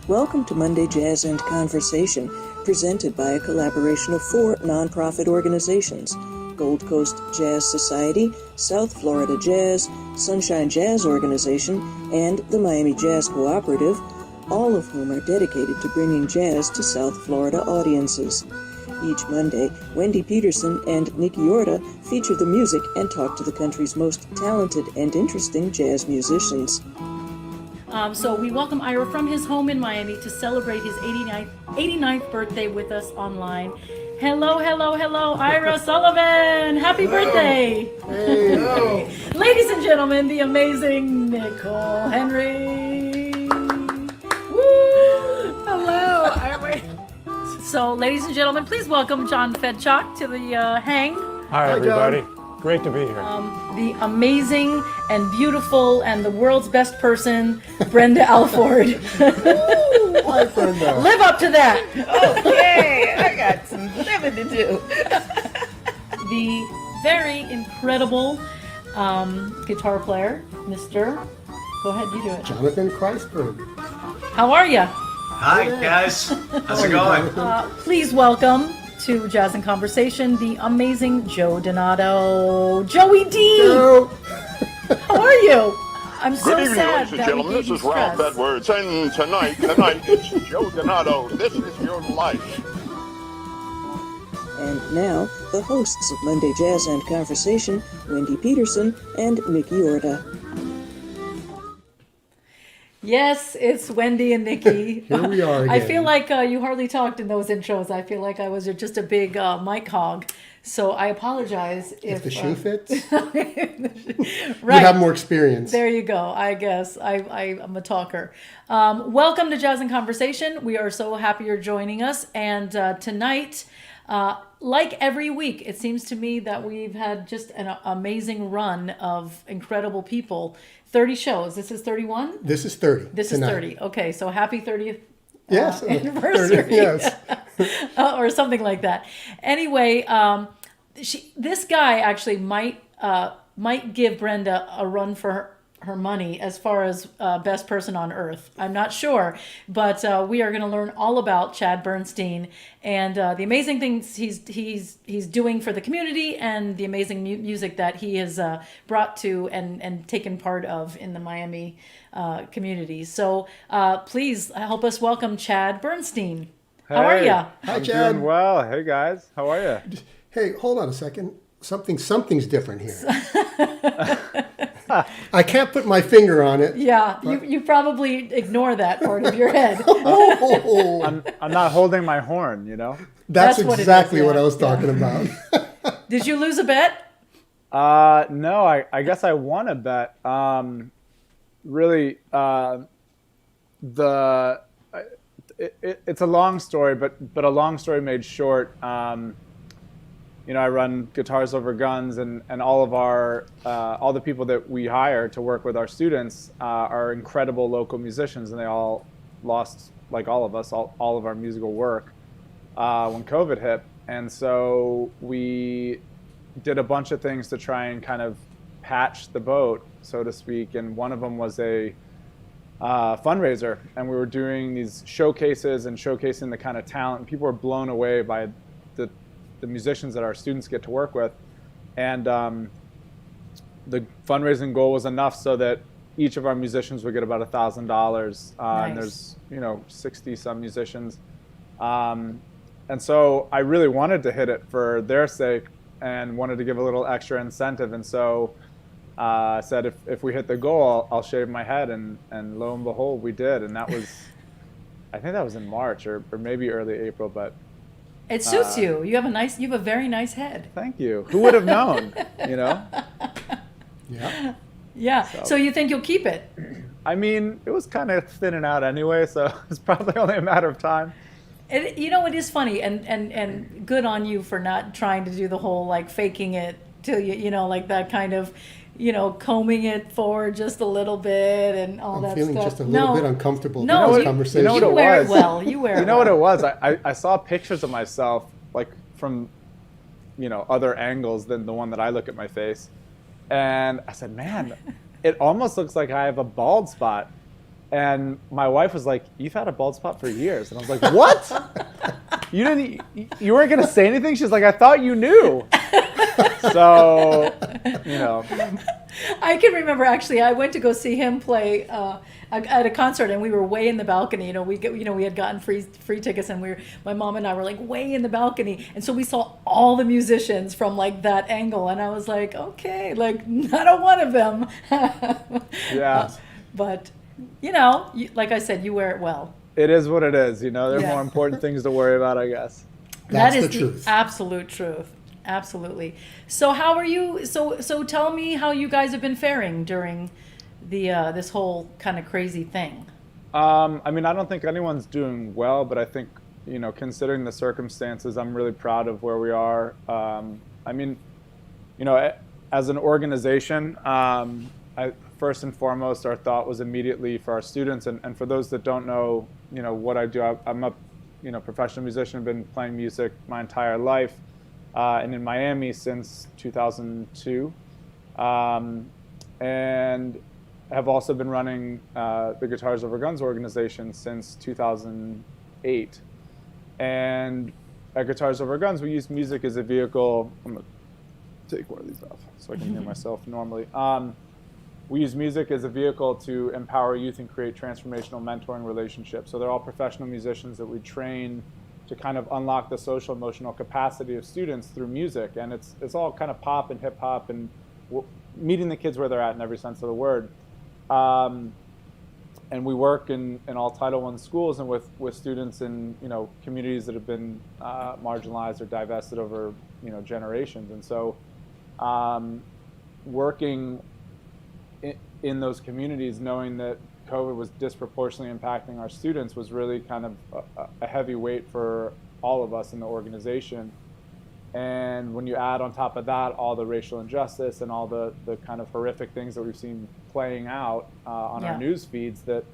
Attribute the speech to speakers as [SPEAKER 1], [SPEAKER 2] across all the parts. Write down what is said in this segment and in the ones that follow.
[SPEAKER 1] Welcome to Monday Jazz and Conversation, presented by a collaboration of 4 nonprofit organizations: Gold Coast Jazz Society, South Florida Jazz, Sunshine Jazz Organization, and the Miami Jazz Cooperative, all of whom are dedicated to bringing jazz to South Florida audiences. Each Monday, Wendy Peterson and Nikki Orta feature the music and talk to the country's most talented and interesting jazz musicians.
[SPEAKER 2] So we welcome Ira from his home in Miami to celebrate his 89th birthday with us online. Hello, Ira Sullivan. Happy birthday.
[SPEAKER 3] Hey.
[SPEAKER 2] Ladies and gentlemen, the amazing Nicole Henry. Woo!
[SPEAKER 3] Hello.
[SPEAKER 2] So, ladies and gentlemen, please welcome John Fedchuk to the hang.
[SPEAKER 4] Hi, everybody. Great to be here.
[SPEAKER 2] The amazing and beautiful and the world's best person, Brenda Alford.
[SPEAKER 3] Hi, Brenda.
[SPEAKER 2] Live up to that.
[SPEAKER 5] Okay, I got some living to do.
[SPEAKER 2] the very incredible guitar player, Mr. Go ahead, you do it.
[SPEAKER 3] Jonathan Christberg.
[SPEAKER 2] How are you?
[SPEAKER 5] Hi, guys. How's it going?
[SPEAKER 2] Please welcome to Jazz and Conversation the amazing Joe Donato. Joey D!
[SPEAKER 3] Hello.
[SPEAKER 2] How are you? I'm so
[SPEAKER 6] Good evening,
[SPEAKER 2] sad
[SPEAKER 6] ladies and
[SPEAKER 2] that
[SPEAKER 6] gentlemen.
[SPEAKER 2] we gave
[SPEAKER 6] This
[SPEAKER 2] you
[SPEAKER 6] is Ralph
[SPEAKER 2] stress.
[SPEAKER 6] Edwards, and tonight, it's Joe Donato. This is your life.
[SPEAKER 1] And now, the hosts of Monday Jazz and Conversation, Wendy Peterson and Nikki Orta.
[SPEAKER 2] Yes, it's Wendy and Nikki.
[SPEAKER 3] Here we are again.
[SPEAKER 2] I feel like you hardly talked in those intros. I feel like I was just a big mic hog. So I apologize
[SPEAKER 3] If the shoe fits,
[SPEAKER 2] right.
[SPEAKER 3] you have more experience.
[SPEAKER 2] There you go. I guess I'm a talker. Welcome to Jazz and Conversation. We are so happy you're joining us. And tonight, like every week, it seems to me that we've had just an amazing run of incredible people. 30 shows. This is 31?
[SPEAKER 3] This is 30.
[SPEAKER 2] This
[SPEAKER 3] tonight.
[SPEAKER 2] is 30. Okay, so happy 30th
[SPEAKER 3] Yes.
[SPEAKER 2] anniversary.
[SPEAKER 3] 30, yes.
[SPEAKER 2] Or something like that. Anyway, this guy actually might give Brenda a run for her money as far as best person on earth. I'm not sure, but we are going to learn all about Chad Bernstein and the amazing things he's doing for the community and the amazing music that he has brought to and taken part of in the Miami community. So please help us welcome Chad Bernstein. How are you?
[SPEAKER 3] Hi,
[SPEAKER 4] I'm
[SPEAKER 3] Chad.
[SPEAKER 4] doing well. Hey, guys. How are you?
[SPEAKER 3] Hey, hold on a second. Something's different here. I can't put my finger on it.
[SPEAKER 2] Yeah, you probably ignore that part of your head.
[SPEAKER 3] Oh,
[SPEAKER 4] I'm not holding my horn, you know?
[SPEAKER 3] that's
[SPEAKER 2] That's what it is,
[SPEAKER 3] exactly what
[SPEAKER 2] yeah.
[SPEAKER 3] I was talking about.
[SPEAKER 2] Did you lose a bet?
[SPEAKER 4] No, I guess I won a bet. Really, it's a long story, but a long story made short. You know, I run Guitars Over Guns, and all of our all the people that we hire to work with our students are incredible local musicians, and they all lost, like all of us, all of our musical work when COVID hit. And so we did a bunch of things to try and kind of patch the boat, so to speak. And one of them was a fundraiser, and we were doing these showcases and showcasing the kind of talent. And people were blown away by the musicians that our students get to work with. And the fundraising goal was enough so that each of our musicians would get about $1,000.
[SPEAKER 2] Nice.
[SPEAKER 4] And there's 60 some musicians. And so I really wanted to hit it for their sake and wanted to give a little extra incentive. And so I said, if we hit the goal, I'll shave my head. And lo and behold, we did. And that was, I think that was in March or maybe early April, but
[SPEAKER 2] It suits you. You have a very nice head.
[SPEAKER 4] thank you. Who would have known, you know?
[SPEAKER 3] Yeah.
[SPEAKER 2] Yeah. So you think you'll keep it?
[SPEAKER 4] I mean, it was kind of thinning out anyway, so it's probably only a matter of time.
[SPEAKER 2] It is funny, and good on you for not trying to do the whole like faking it till you like that kind of, combing it forward just a little bit and all
[SPEAKER 3] I'm
[SPEAKER 2] that
[SPEAKER 3] feeling
[SPEAKER 2] stuff.
[SPEAKER 3] just a little bit uncomfortable
[SPEAKER 2] No,
[SPEAKER 3] with this
[SPEAKER 2] you-
[SPEAKER 3] conversation.
[SPEAKER 4] you know what
[SPEAKER 2] You
[SPEAKER 4] it
[SPEAKER 2] wear it
[SPEAKER 4] was?
[SPEAKER 2] well. You wear it
[SPEAKER 4] You know what
[SPEAKER 2] well.
[SPEAKER 4] it was? I saw pictures of myself, like from, other angles than the one that I look at my face. And I said, man, it almost looks like I have a bald spot. And my wife was like, you've had a bald spot for years. And I was like, what? You weren't going to say anything? She's like, I thought you knew. So,
[SPEAKER 2] I can remember actually. I went to go see him play at a concert, and we were way in the balcony. We had gotten free tickets, and my mom and I were like way in the balcony, and so we saw all the musicians from like that angle, and I was like, okay, like not a one of them.
[SPEAKER 4] yeah.
[SPEAKER 2] But like I said, you wear it well.
[SPEAKER 4] It is what it is. There are
[SPEAKER 2] Yeah.
[SPEAKER 4] more important things to worry about, I guess.
[SPEAKER 3] That's
[SPEAKER 2] That is
[SPEAKER 3] the truth.
[SPEAKER 2] absolute truth. Absolutely. So how are you? So tell me how you guys have been faring during the this whole kind of crazy thing.
[SPEAKER 4] I mean, I don't think anyone's doing well, but I think, considering the circumstances, I'm really proud of where we are. I mean, as an organization, first and foremost, our thought was immediately for our students. And for those that don't know, what I do, I'm a professional musician, been playing music my entire life. and in Miami since 2002, and have also been running the Guitars Over Guns organization since 2008. And at Guitars Over Guns, we use music as a vehicle. I'm going to take one of these off so I can hear myself normally. We use music as a vehicle to empower youth and create transformational mentoring relationships. So they're all professional musicians that we train to kind of unlock the social emotional capacity of students through music. And it's all kind of pop and hip hop and meeting the kids where they're at in every sense of the word. And we work in all Title I schools and with students in, communities that have been marginalized or divested over, generations. And so working in those communities, knowing that COVID was disproportionately impacting our students was really kind of a heavy weight for all of us in the organization. And when you add on top of that all the racial injustice and all the kind of horrific things that we've seen playing out on our news feeds that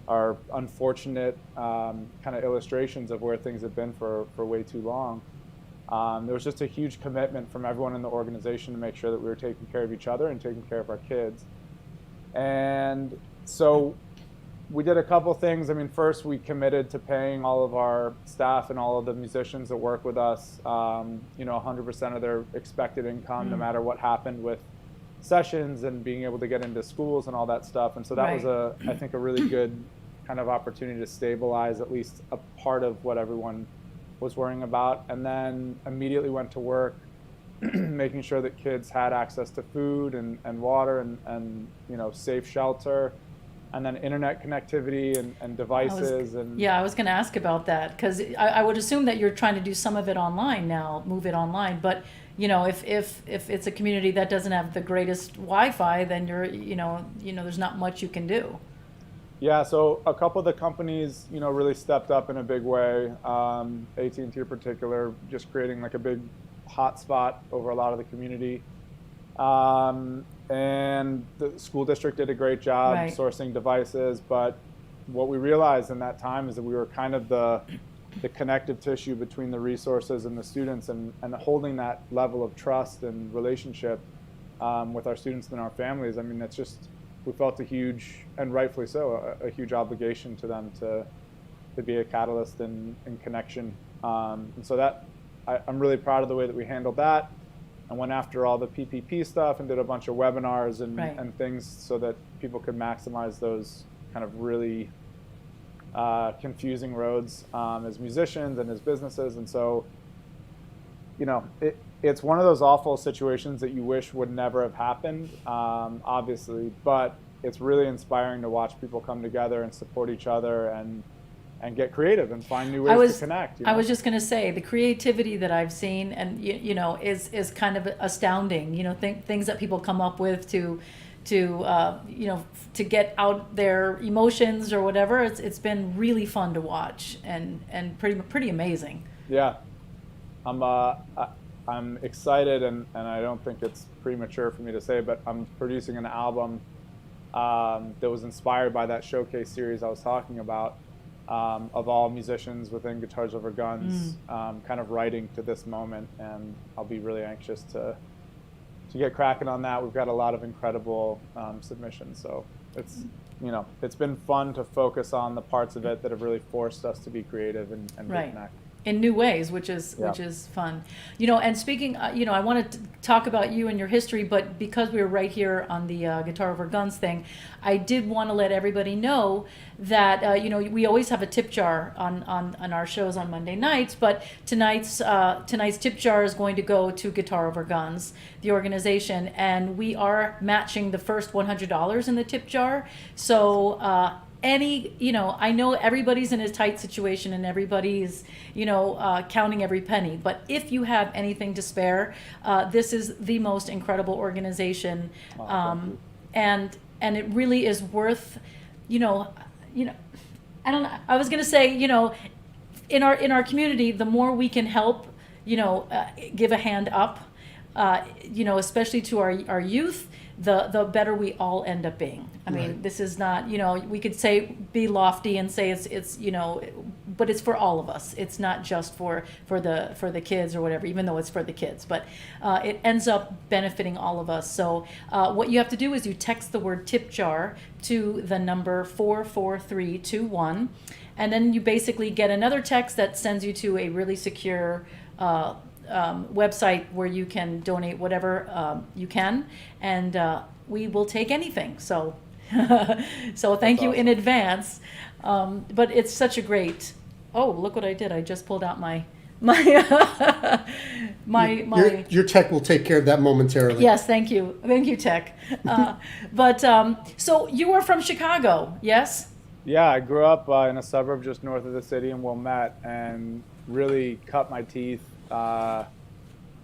[SPEAKER 4] are unfortunate kind of illustrations of where things have been for way too long, there was just a huge commitment from everyone in the organization to make sure that we were taking care of each other and taking care of our kids. And so we did a couple things. I mean, first we committed to paying all of our staff and all of the musicians that work with us, 100% of their expected income, no matter what happened with sessions and being able to get into schools and all that stuff. And so that was I think a really good kind of opportunity to stabilize at least a part of what everyone was worrying about. And then immediately went to work making sure that kids had access to food and water and safe shelter, and then internet connectivity and devices.
[SPEAKER 2] I was going to ask about that, because I would assume that you're trying to do some of it online now, move it online. But if it's a community that doesn't have the greatest Wi-Fi, then there's not much you can do.
[SPEAKER 4] Yeah, so a couple of the companies, really stepped up in a big way. AT&T in particular, just creating like a big hotspot over a lot of the community. And the school district did a great job sourcing devices. But what we realized in that time is that we were kind of the connective tissue between the resources and the students, and holding that level of trust and relationship with our students and our families. I mean, that's just, we felt a huge, and rightfully so, a huge obligation to them to be a catalyst in connection. And so that, I'm really proud of the way that we handled that, and went after all the PPP stuff and did a bunch of webinars and things so that people could maximize those kind of really confusing roads as musicians and as businesses. And so, it's one of those awful situations that you wish would never have happened, obviously, but it's really inspiring to watch people come together and support each other and get creative and find new ways to connect.
[SPEAKER 2] I was just going to say, the creativity that I've seen and is kind of astounding. Things that people come up with to get out their emotions or whatever. It's been really fun to watch and pretty amazing.
[SPEAKER 4] Yeah, I'm excited, and I don't think it's premature for me to say, but I'm producing an album that was inspired by that showcase series I was talking about. Of all musicians within Guitars Over Guns, kind of writing to this moment, and I'll be really anxious to get cracking on that. We've got a lot of incredible submissions, so it's been fun to focus on the parts of it that have really forced us to be creative and reconnect.
[SPEAKER 2] In new ways, which is fun. And speaking, I wanted to talk about you and your history, but because we were right here on the Guitar Over Guns thing, I did want to let everybody know that we always have a tip jar on our shows on Monday nights, but tonight's tip jar is going to go to Guitar Over Guns, the organization, and we are matching the first $100 in the tip jar. So I know everybody's in a tight situation and everybody's, counting every penny. But if you have anything to spare, this is the most incredible organization, and it really is worth, I don't know. I was gonna say, in our community, the more we can help, give a hand up, especially to our youth, the better we all end up being. I mean, this is not, we could say, be lofty and say it's but it's for all of us. It's not just for the kids or whatever, even though it's for the kids, but it ends up benefiting all of us. So what you have to do is you text the word tip jar to the number 44321, and then you basically get another text that sends you to a really secure website where you can donate whatever you can, and we will take anything. So so thank you in advance. But it's such a great, oh, look what I did. I just pulled out my
[SPEAKER 3] Your tech will take care of that momentarily.
[SPEAKER 2] Yes, thank you, tech. So you are from Chicago, yes?
[SPEAKER 4] Yeah, I grew up in a suburb just north of the city in Wilmette, and really cut my teeth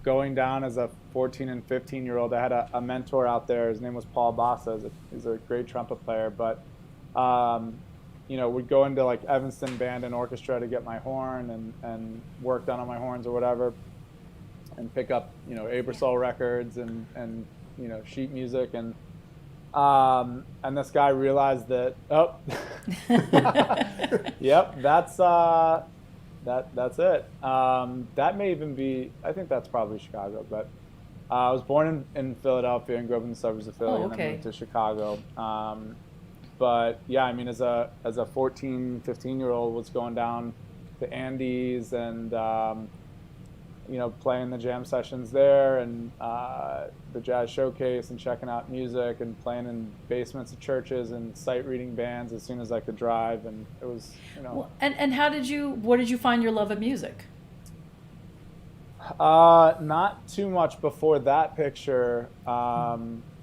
[SPEAKER 4] going down as a 14 and 15-year-old. I had a mentor out there. His name was Paul Bassa. He's a great trumpet player, but we'd go into like Evanston Band and Orchestra to get my horn and work done on my horns or whatever, and pick up Aebersol records and sheet music, and this guy realized that, yep, that's it. That may even be, I think that's probably Chicago, but I was born in Philadelphia and grew up in the suburbs of Philly, and then moved to Chicago. But yeah, I mean, as a 14, 15-year-old, was going down the Andes and playing the jam sessions there, and the jazz showcase, and checking out music, and playing in basements of churches, and sight reading bands as soon as I could drive. And it was,
[SPEAKER 2] Well, and where did you find your love of music?
[SPEAKER 4] Not too much before that picture. I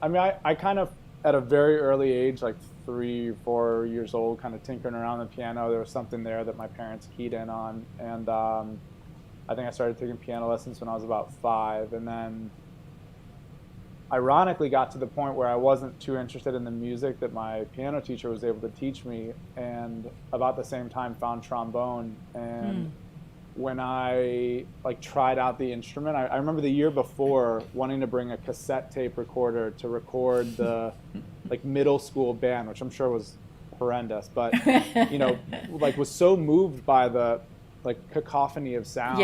[SPEAKER 4] mean, I kind of, at a very early age, like 3 or 4 years old, kind of tinkering around the piano. There was something there that my parents keyed in on, and I think I started taking piano lessons when I was about 5, and then ironically got to the point where I wasn't too interested in the music that my piano teacher was able to teach me, and about the same time found trombone. And when I tried out the instrument, I remember the year before wanting to bring a cassette tape recorder to record the middle school band, which I'm sure was horrendous, but was so moved by the cacophony of sound,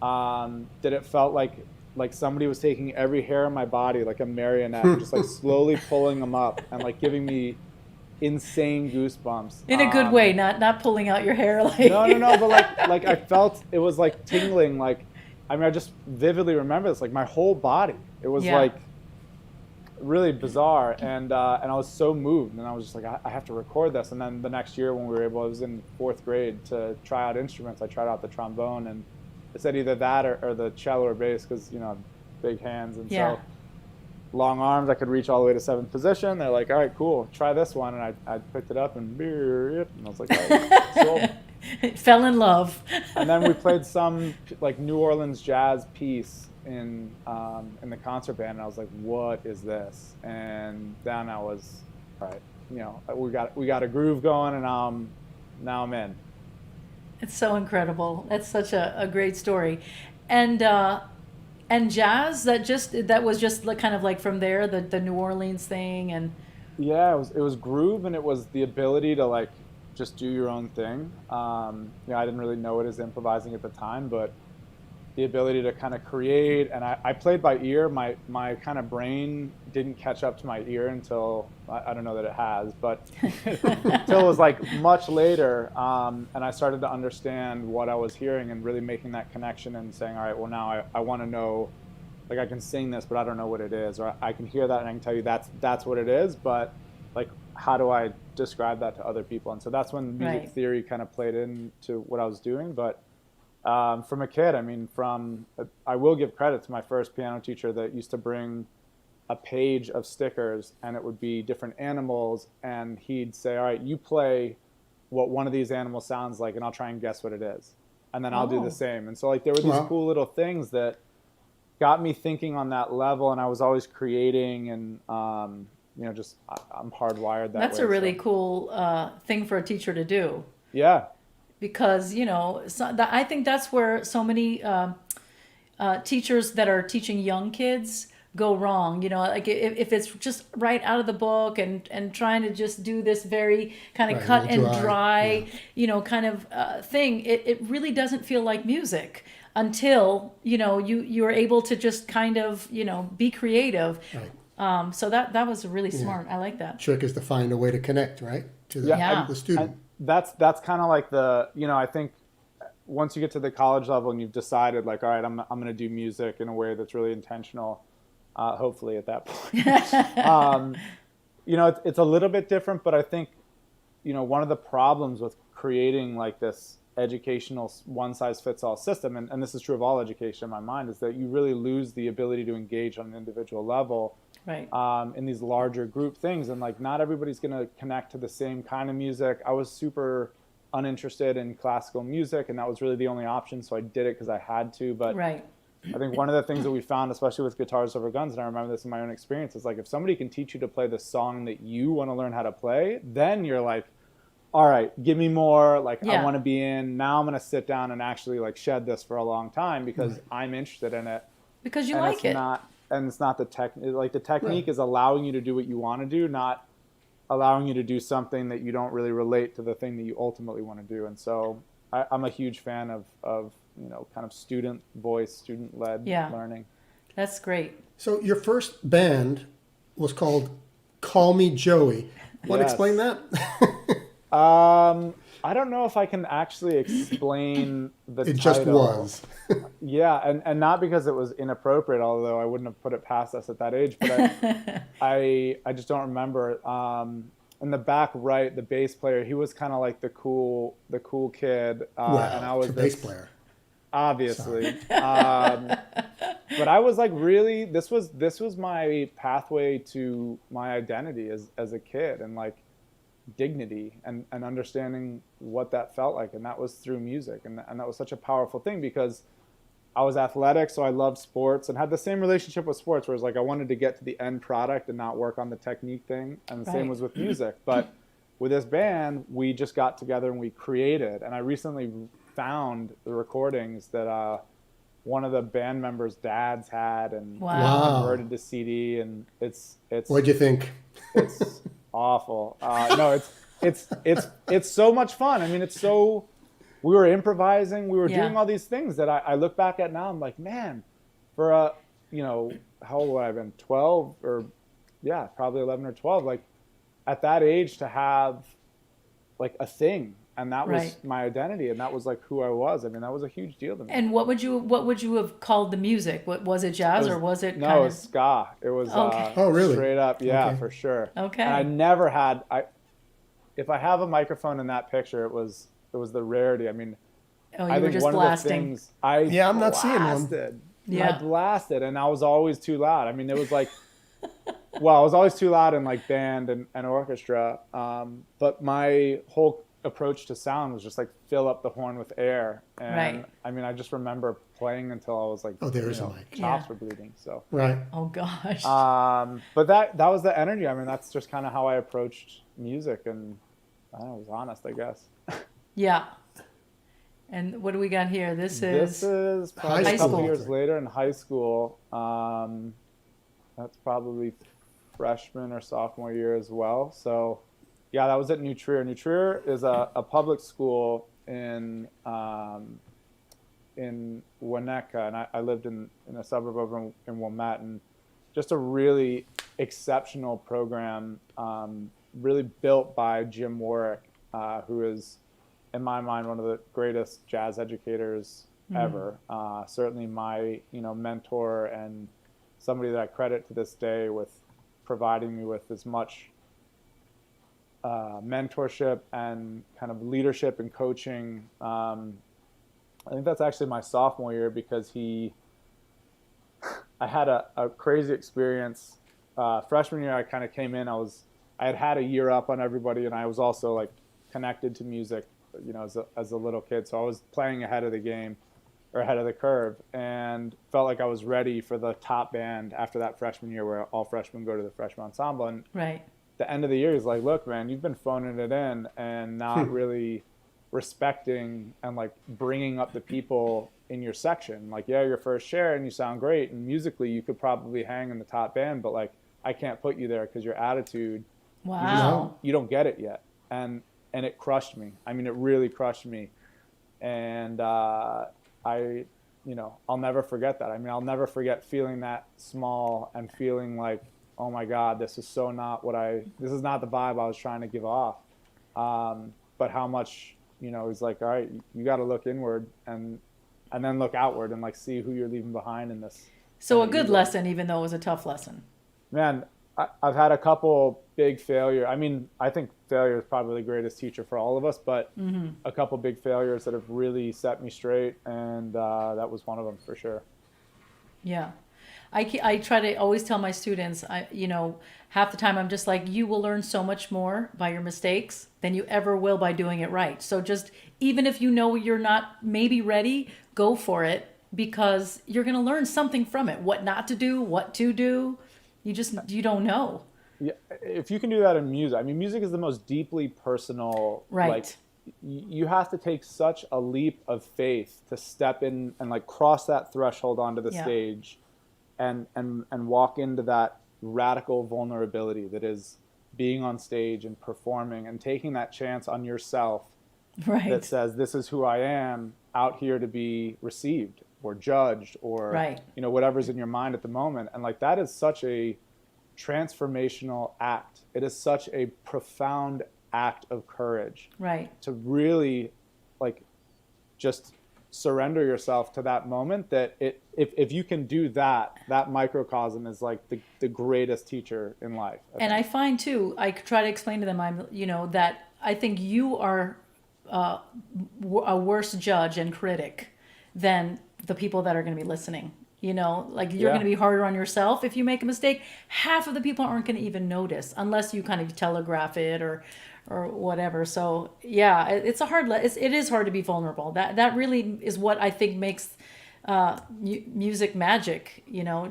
[SPEAKER 4] that it felt like somebody was taking every hair in my body like a marionette, and just slowly pulling them up, and giving me insane goosebumps
[SPEAKER 2] in a good way, not pulling out your hair
[SPEAKER 4] no, but I felt it was tingling. I just vividly remember this, my whole body. It was really bizarre, and I was so moved, and I was just I have to record this. And then the next year, when we were able, I was in 4th grade, to try out instruments. I tried out the trombone, and I said either that or the cello or bass, because big hands, and so long arms, I could reach all the way to 7th position. They're like, all right, cool, try this one, and I picked it up, and I was like, all right, sold.
[SPEAKER 2] Fell in love.
[SPEAKER 4] And then we played some New Orleans jazz piece in the concert band, and I was like, what is this? And then I was, all right, we got a groove going, and now I'm in.
[SPEAKER 2] It's so incredible. That's such a great story. And jazz, that was just kind of from there, the New Orleans thing. And
[SPEAKER 4] yeah, it was groove, and it was the ability to just do your own thing. I didn't really know it as improvising at the time, but the ability to kind of create, and I played by ear. My kind of brain didn't catch up to my ear until, I don't know that it has, but until it was much later, and I started to understand what I was hearing, and really making that connection, and saying, all right, well, now I want to know, I can sing this, but I don't know what it is, or I can hear that and I can tell you that's what it is, but how do I describe that to other people? And so that's when music theory kind of played into what I was doing. But from a kid, I will give credit to my first piano teacher that used to bring a page of stickers, and it would be different animals, and he'd say, all right, you play what one of these animals sounds like, and I'll try and guess what it is, and then I'll do the same. And so there were these cool little things that got me thinking on that level, and I was always creating, and I'm hardwired that way.
[SPEAKER 2] That's a really cool thing for a teacher to do.
[SPEAKER 4] Yeah.
[SPEAKER 2] Because, I think that's where so many teachers that are teaching young kids go wrong. You know, like if it's just right out of the book and trying to just do this very kind of
[SPEAKER 3] Right,
[SPEAKER 2] cut and
[SPEAKER 3] real
[SPEAKER 2] dry,
[SPEAKER 3] yeah.
[SPEAKER 2] you know, kind of thing, it really doesn't feel like music until, you know, you're able to just kind of, you know, be creative.
[SPEAKER 3] Right.
[SPEAKER 2] So that was really smart. I like that.
[SPEAKER 3] Trick is to find a way to connect, right, to the,
[SPEAKER 2] Yeah.
[SPEAKER 3] the student.
[SPEAKER 4] And that's kind of like the, you know, I think once you get to the college level and you've decided like, all right, I'm going to do music in a way that's really intentional, hopefully at that point, you know, it's a little bit different, but I think, you know, one of the problems with creating like this educational one-size-fits-all system, and this is true of all education in my mind, is that you really lose the ability to engage on an individual level,
[SPEAKER 2] Right.
[SPEAKER 4] in these larger group things. And like, not everybody's going to connect to the same kind of music. I was super uninterested in classical music, and that was really the only option, so I did it because I had to. But
[SPEAKER 2] Right.
[SPEAKER 4] I think one of the things that we found, especially with Guitars Over Guns, and I remember this in my own experience, is like, if somebody can teach you to play the song that you want to learn how to play, then you're like, all right, give me more. Like,
[SPEAKER 2] Yeah.
[SPEAKER 4] I want to be in. Now I'm going to sit down and actually like shed this for a long time because I'm interested in it.
[SPEAKER 2] Because you
[SPEAKER 4] And
[SPEAKER 2] like
[SPEAKER 4] it's
[SPEAKER 2] it.
[SPEAKER 4] not, and it's not the like the technique is allowing you to do what you want to do, not allowing you to do something that you don't really relate to the thing that you ultimately want to do. And so I'm a huge fan of, you know, kind of student voice, student led learning.
[SPEAKER 2] That's great.
[SPEAKER 3] So your first band was called Call Me Joey. Want to
[SPEAKER 4] Yes.
[SPEAKER 3] explain that?
[SPEAKER 4] I don't know if I can actually explain the
[SPEAKER 3] It
[SPEAKER 4] title.
[SPEAKER 3] just was.
[SPEAKER 4] Yeah, and not because it was inappropriate, although I wouldn't have put it past us at that age, but I just don't remember. In the back right, the bass player, he was kind of like the cool kid,
[SPEAKER 3] Well,
[SPEAKER 4] and I was
[SPEAKER 3] the bass
[SPEAKER 4] this,
[SPEAKER 3] player.
[SPEAKER 4] obviously. But I was like, really, this was my pathway to my identity as a kid, and like dignity and understanding what that felt like, and that was through music, and that was such a powerful thing because I was athletic, so I loved sports and had the same relationship with sports where it's like I wanted to get to the end product and not work on the technique thing, and the same was with music. But with this band, we just got together and we created, and I recently found the recordings that one of the band members' dads had and converted to CD, and it's
[SPEAKER 3] What'd you think?
[SPEAKER 4] it's awful. No, it's so much fun. I mean, we were improvising, we were doing all these things that I look back at now. I'm like, man, for you know, how old would I have been? 12 or probably 11 or 12. Like at that age to have like a thing, and that was my identity, and that was like who I was. I mean, that was a huge deal to me.
[SPEAKER 2] And what would you have called the music? What was it, jazz or was it?
[SPEAKER 4] No,
[SPEAKER 2] kind
[SPEAKER 4] it was ska. It was
[SPEAKER 3] Oh, really?
[SPEAKER 4] straight up, for sure.
[SPEAKER 2] Okay.
[SPEAKER 4] And I never had if I have a microphone in that picture, it was the rarity. I mean,
[SPEAKER 2] Oh,
[SPEAKER 4] I
[SPEAKER 2] you were
[SPEAKER 4] think
[SPEAKER 2] just
[SPEAKER 4] one
[SPEAKER 2] blasting.
[SPEAKER 4] of the things I'm not
[SPEAKER 3] seeing one.
[SPEAKER 2] Yeah.
[SPEAKER 4] I blasted, and I was always too loud. I mean, it was like, well, I was always too loud in like band and orchestra. But my whole approach to sound was just like fill up the horn with air. And I mean, I just remember playing until I was like,
[SPEAKER 3] there's a mic.
[SPEAKER 4] chops were bleeding. So
[SPEAKER 3] Right.
[SPEAKER 2] Oh gosh.
[SPEAKER 4] but that was the energy. I mean, that's just kind of how I approached music, and I don't know, it was honest, I guess.
[SPEAKER 2] Yeah. And what do we got here? This
[SPEAKER 4] is probably
[SPEAKER 3] High
[SPEAKER 4] a couple
[SPEAKER 3] school.
[SPEAKER 4] years later in high school. That's probably freshman or sophomore year as well. So yeah, that was at New Trier. New Trier is a public school in Winnetka, and I lived in a suburb over in Wilmette, and just a really exceptional program, really built by Jim Warwick, who is, in my mind, one of the greatest jazz educators ever. Certainly my mentor, and somebody that I credit to this day with providing me with as much mentorship and kind of leadership and coaching. I think that's actually my sophomore year, because I had a crazy experience. Freshman year, I kind of came in, I had a year up on everybody, and I was also like connected to music, as a little kid. So I was playing ahead of the game, or ahead of the curve, and felt like I was ready for the top band after that freshman year where all freshmen go to the freshman ensemble. And the end of the year is like, look, man, you've been phoning it in and not really respecting and like bringing up the people in your section. Like, yeah, your first share and you sound great, and musically you could probably hang in the top band, but like I can't put you there because your attitude,
[SPEAKER 2] Wow.
[SPEAKER 4] you don't get it yet. And it crushed me. I mean, it really crushed me. And I'll never forget that. I mean, I'll never forget feeling that small and feeling like, oh my God, this is not the vibe I was trying to give off. But how much, he's like, all right, you got to look inward and then look outward and like see who you're leaving behind in this.
[SPEAKER 2] So a good lesson, even though it was a tough lesson.
[SPEAKER 4] Man, I've had a couple big failures. I mean, I think failure is probably the greatest teacher for all of us, but a couple big failures that have really set me straight, and that was one of them for sure.
[SPEAKER 2] Yeah. I try to always tell my students, half the time I'm just like, you will learn so much more by your mistakes than you ever will by doing it right. So just, even if you're not maybe ready, go for it, because you're going to learn something from it. What not to do, what to do. You don't know.
[SPEAKER 4] Yeah, if you can do that in music, I mean, music is the most deeply personal.
[SPEAKER 2] Right.
[SPEAKER 4] Like, you have to take such a leap of faith to step in and like cross that threshold onto the stage, and walk into that radical vulnerability that is being on stage and performing and taking that chance on yourself.
[SPEAKER 2] Right.
[SPEAKER 4] That says, this is who I am, out here to be received or judged or whatever's in your mind at the moment. And like, that is such a transformational act. It is such a profound act of courage. Right. To really like just surrender yourself to that moment, that if you can do that microcosm is like the greatest teacher in life.
[SPEAKER 2] And I find too, I try to explain to them, that I think you are a worse judge and critic than the people that are going to be listening. Like you're going to be harder on yourself if you make a mistake. Half of the people aren't going to even notice unless you kind of telegraph it or whatever. So yeah, it's a hard. It is hard to be vulnerable. That really is what I think makes music magic.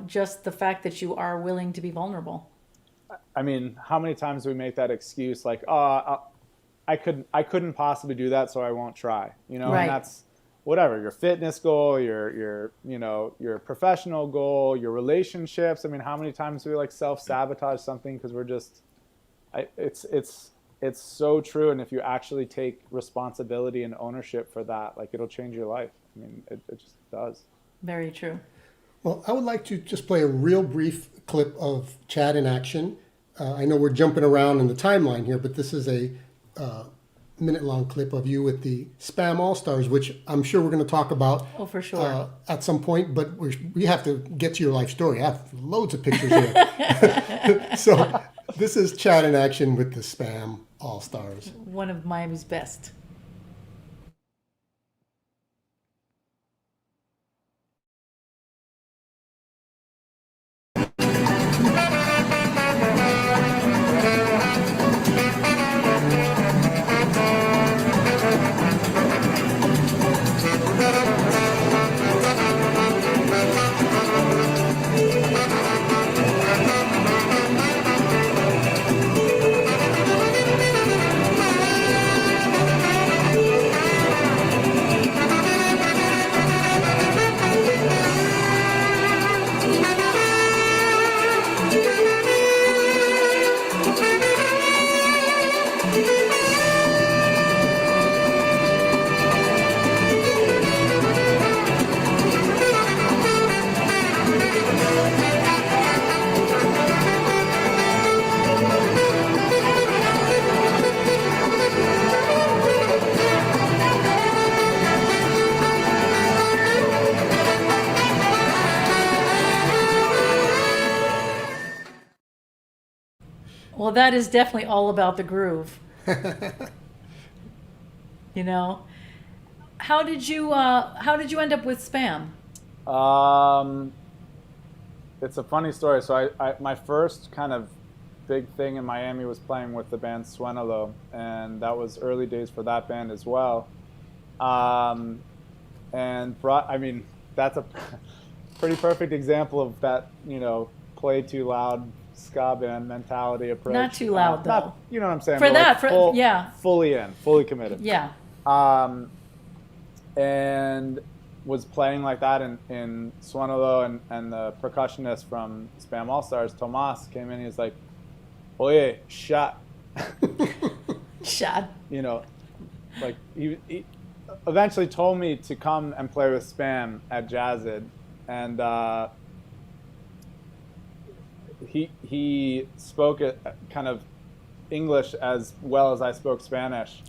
[SPEAKER 2] Just the fact that you are willing to be vulnerable.
[SPEAKER 4] I mean, how many times do we make that excuse? Like, oh, I couldn't possibly do that, so I won't try. Right. And that's whatever, your fitness goal, your professional goal, your relationships. I mean, how many times do we like self-sabotage something because we're just, it's so true. And if you actually take responsibility and ownership for that, like it'll change your life. I mean, it just does.
[SPEAKER 2] Very true.
[SPEAKER 3] Well, I would like to just play a real brief clip of Chad in action. I know we're jumping around in the timeline here, but this is a minute-long clip of you with the Spam All-Stars, which I'm sure we're going to talk about
[SPEAKER 2] for sure
[SPEAKER 3] at some point, but we have to get to your life story. I have loads of pictures here. So this is Chad in action with the Spam All-Stars.
[SPEAKER 2] One of Miami's best. Well, that is definitely all about the groove. How did you end up with Spam?
[SPEAKER 4] It's a funny story. So I my first kind of big thing in Miami was playing with the band Suenalo, and that was early days for that band as well. That's a pretty perfect example of that, play too loud ska band mentality approach.
[SPEAKER 2] Not too loud though.
[SPEAKER 4] You know what I'm saying?
[SPEAKER 2] For that,
[SPEAKER 4] fully committed.
[SPEAKER 2] Yeah.
[SPEAKER 4] And was playing like that in Suonolo, and the percussionist from Spam All Stars, Tomas, came in. He was like, "Oye, shot."
[SPEAKER 2] Chad.
[SPEAKER 4] You know, like he eventually told me to come and play with Spam at Jazzed, and he spoke kind of English as well as I spoke Spanish,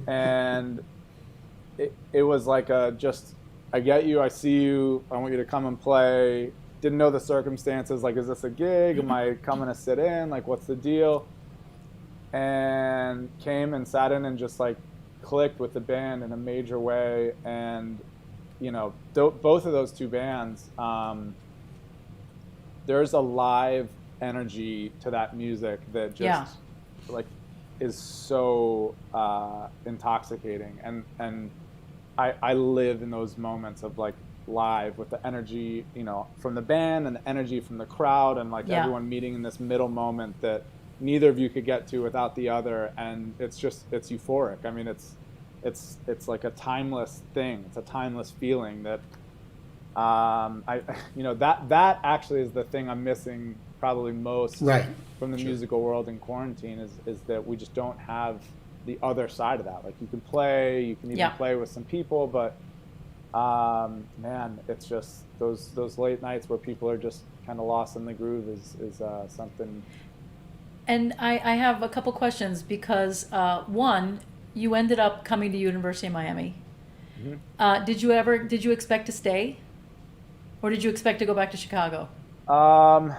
[SPEAKER 4] and it was like I get you, I see you, I want you to come and play. Didn't know the circumstances, like, is this a gig? Am I coming to sit in? Like, what's the deal? And came and sat in and just like clicked with the band in a major way. And, you know, both of those two bands, there's a live energy to that music that just like is so intoxicating. And I live in those moments of like live with the energy, you know, from the band and the energy from the crowd, and like everyone meeting in this middle moment that neither of you could get to without the other. And it's euphoric. I mean, it's like a timeless thing. It's a timeless feeling that that actually is the thing I'm missing probably most from the musical world in quarantine, is that we just don't have the other side of that. Like, you can play, you can even play with some people, but man, it's just those late nights where people are just kind of lost in the groove is something.
[SPEAKER 2] And I have a couple questions, because one, you ended up coming to University of Miami. Mm-hmm. Did you expect to stay, or did you expect to go back to Chicago?
[SPEAKER 4] My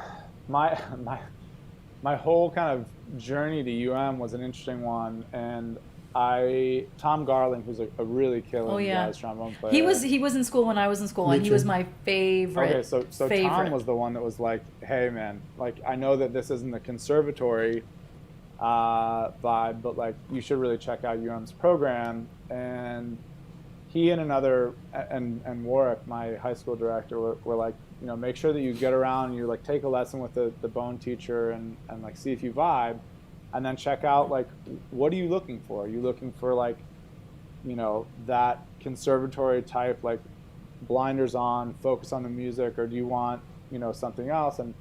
[SPEAKER 4] whole kind of journey to was an interesting one, and Tom Garling, who's a really killer jazz trombone player.
[SPEAKER 2] He was in school when I was in school, and he was my favorite.
[SPEAKER 4] Okay, so
[SPEAKER 2] favorite.
[SPEAKER 4] Tom was the one that was like, "Hey man, like, I know that this isn't the conservatory vibe, but like, you should really check out UM's program." And he and Warwick, my high school director, were like, you know, make sure that you get around, you like take a lesson with the bone teacher and like see if you vibe, and then check out, like, what are you looking for? Are you looking for, like, you know, that conservatory type, like blinders on, focus on the music, or do you want, you know, something else? And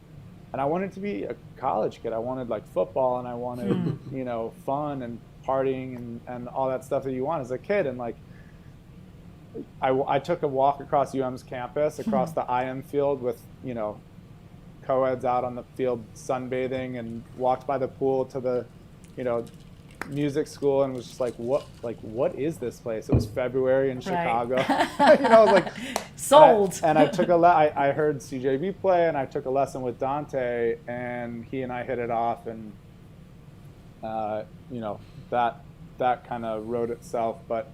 [SPEAKER 4] I wanted to be a college kid. I wanted like football, and I wanted you know, fun and partying and all that stuff that you want as a kid. And like, I took a walk across UM's campus, across the IM field with, you know, co-eds out on the field sunbathing, and walked by the pool to the, you know, music school, and was just like, what is this place? It was February in Chicago. You know, I was like,
[SPEAKER 2] sold.
[SPEAKER 4] And I took I heard CJB play, and I took a lesson with Dante, and he and I hit it off, and you know, that kind of wrote itself. But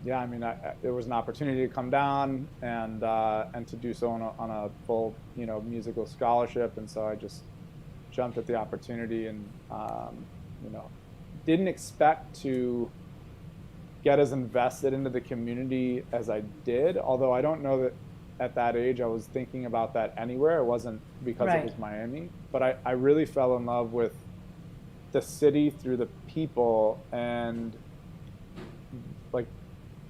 [SPEAKER 4] yeah, I mean, there was an opportunity to come down and to do so on a full, you know, musical scholarship, and so I just jumped at the opportunity, and you know, didn't expect to get as invested into the community as I did. Although I don't know that at that age I was thinking about that anywhere. It wasn't because it was Miami, but I really fell in love with the city through the people, and like,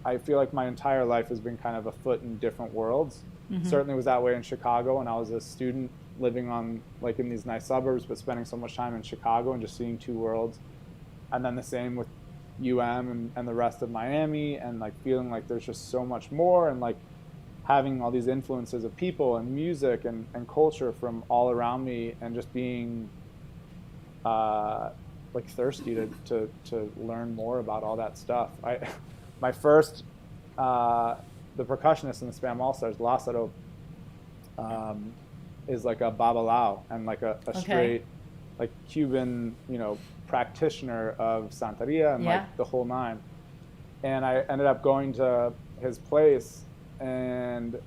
[SPEAKER 4] I feel like my entire life has been kind of a foot in different worlds. Mm-hmm. Certainly was that way in Chicago when I was a student, living on, like, in these nice suburbs, but spending so much time in Chicago and just seeing two worlds. And then the same with UM and the rest of Miami, and like feeling like there's just so much more, and like having all these influences of people and music and culture from all around me, and just being like thirsty to learn more about all that stuff. My first, the percussionist in the Spam All Stars, Lázaro, is like a babalao, and like a straight, like, Cuban, you know, practitioner of Santeria and like the whole nine. And I ended up going to his place and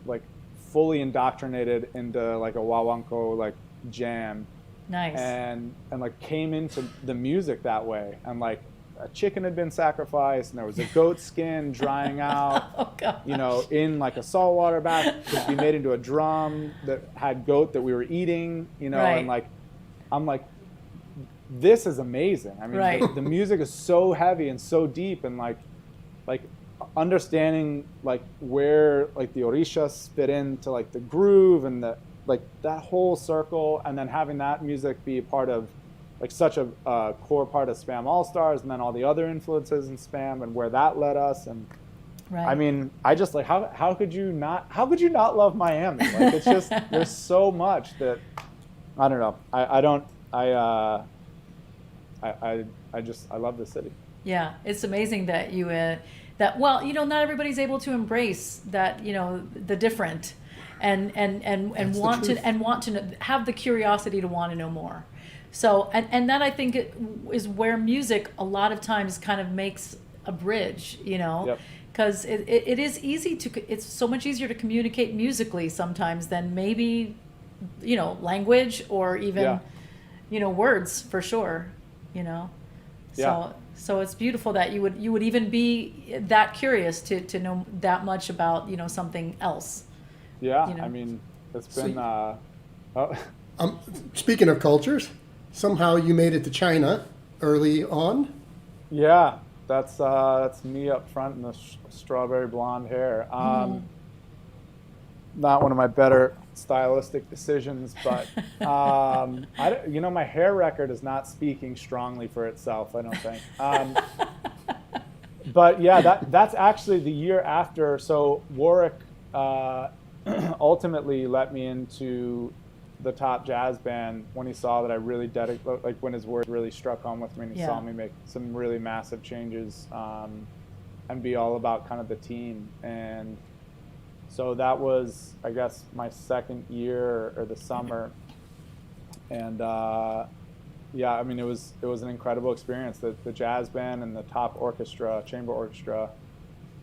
[SPEAKER 4] like fully indoctrinated into like a Wawanko like jam.
[SPEAKER 2] Nice.
[SPEAKER 4] And like came into the music that way, and like a chicken had been sacrificed, and there was a goat skin drying out, you know, in like a saltwater bath to be made into a drum that had goat that we were eating, you know, and like, I'm like, this is amazing. I mean,
[SPEAKER 2] Right.
[SPEAKER 4] the music is so heavy and so deep, and like understanding like where like the orishas fit into like the groove and the like that whole circle, and then having that music be a part of like such a core part of Spam All Stars, and then all the other influences in Spam and where that led us. And
[SPEAKER 2] Right.
[SPEAKER 4] I mean, I just like how could you not love Miami? Like it's just there's so much that I don't know. I love the city.
[SPEAKER 2] Yeah, it's amazing that you well, not everybody's able to embrace that, the different, and want to have the curiosity to want to know more. So and that I think is where music a lot of times kind of makes a bridge,
[SPEAKER 4] Yep.
[SPEAKER 2] because it is it's so much easier to communicate musically sometimes than maybe language or even words, for sure. So it's beautiful that you would even be that curious to know that much about something else.
[SPEAKER 4] Yeah, I mean, it's been.
[SPEAKER 3] Speaking of cultures, somehow you made it to China early on.
[SPEAKER 4] Yeah, that's me up front in the strawberry blonde hair. Not one of my better stylistic decisions, but my hair record is not speaking strongly for itself, I don't think. But yeah, that's actually the year after. So Warwick ultimately let me into the top jazz band when he saw that I really like when his words really struck home with me, and he saw me make some really massive changes and be all about kind of the team. And so that was, I guess, my second year or the summer, and I mean, it was an incredible experience. The jazz band and the top orchestra, chamber orchestra,